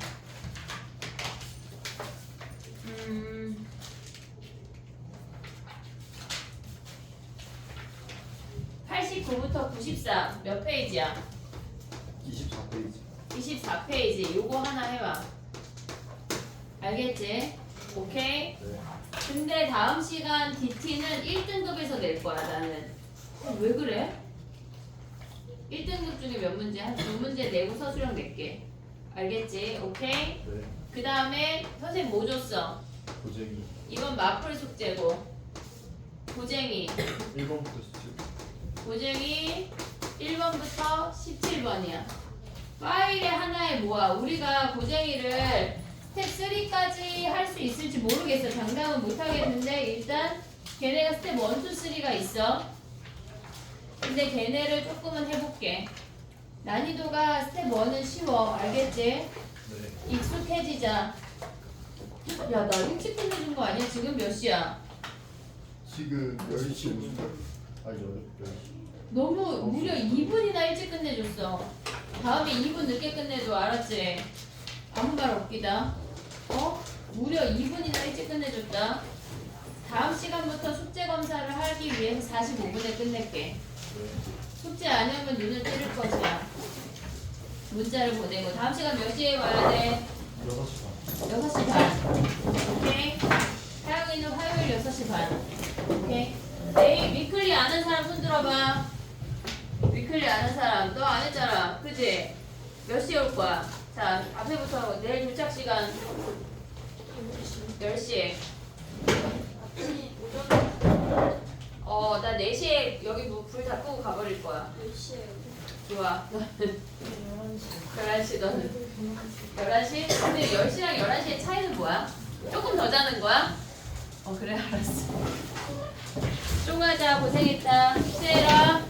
89부터 94 몇 페이지야? 24페이지. 24페이지. 요거 하나 해봐. 알겠지? 오케이? 네. 근데 다음 시간 DT는 1등급에서 낼 거야 나는. 왜 그래? 1등급 중에 몇 문제? 한 2문제 내고 서술형 낼게. 알겠지? 오케이? 네. 그 다음에 선생님 뭐 줬어? 고쟁이. 이건 마플 숙제고 고쟁이 1번부터 17. 고쟁이 1번부터 17번이야. 파일의 하나에 모아. 우리가 고쟁이를 스텝 3까지 할 수 있을지 모르겠어. 장담은 못하겠는데 일단 걔네가 스텝 1, 2, 3가 있어. 근데 걔네를 조금은 해볼게. 난이도가 스텝 1은 쉬워. 알겠지? 네. 익숙해지자. 야, 나 일찍 끝내준 거 아니야? 지금 몇 시야? 지금 10시 50분. 아니죠. 10시. 너무 무려 2분이나 일찍 끝내줬어. 다음에 2분 늦게 끝내줘. 알았지? 아무 말 없기다. 무려 2분이나 일찍 끝내줬다. 다음 시간부터 숙제 검사를 하기 위해서 45분에 끝낼게. 네. 숙제 아니면 눈을 찌를 것이야. 문자를 보내고. 다음 시간 몇 시에 와야 돼? 6시 반. 6시 반. 오케이? 하영이는 화요일 6시 반. 오케이? 내일 위클리 아는 사람 손 들어봐. 위클리 아는 사람. 너 안 했잖아. 그지? 몇 시에 올 거야? 자, 앞에부터 내일 도착 시간 10시에. 나 4시에 여기 불 다 끄고 가버릴 거야. 몇 시에요? 좋아. 11시. 11시 너는? 11시? 근데 10시랑 11시의 차이는 뭐야? 조금 더 자는 거야? 그래 알았어. 쫑하자 고생했다. 쉬해라.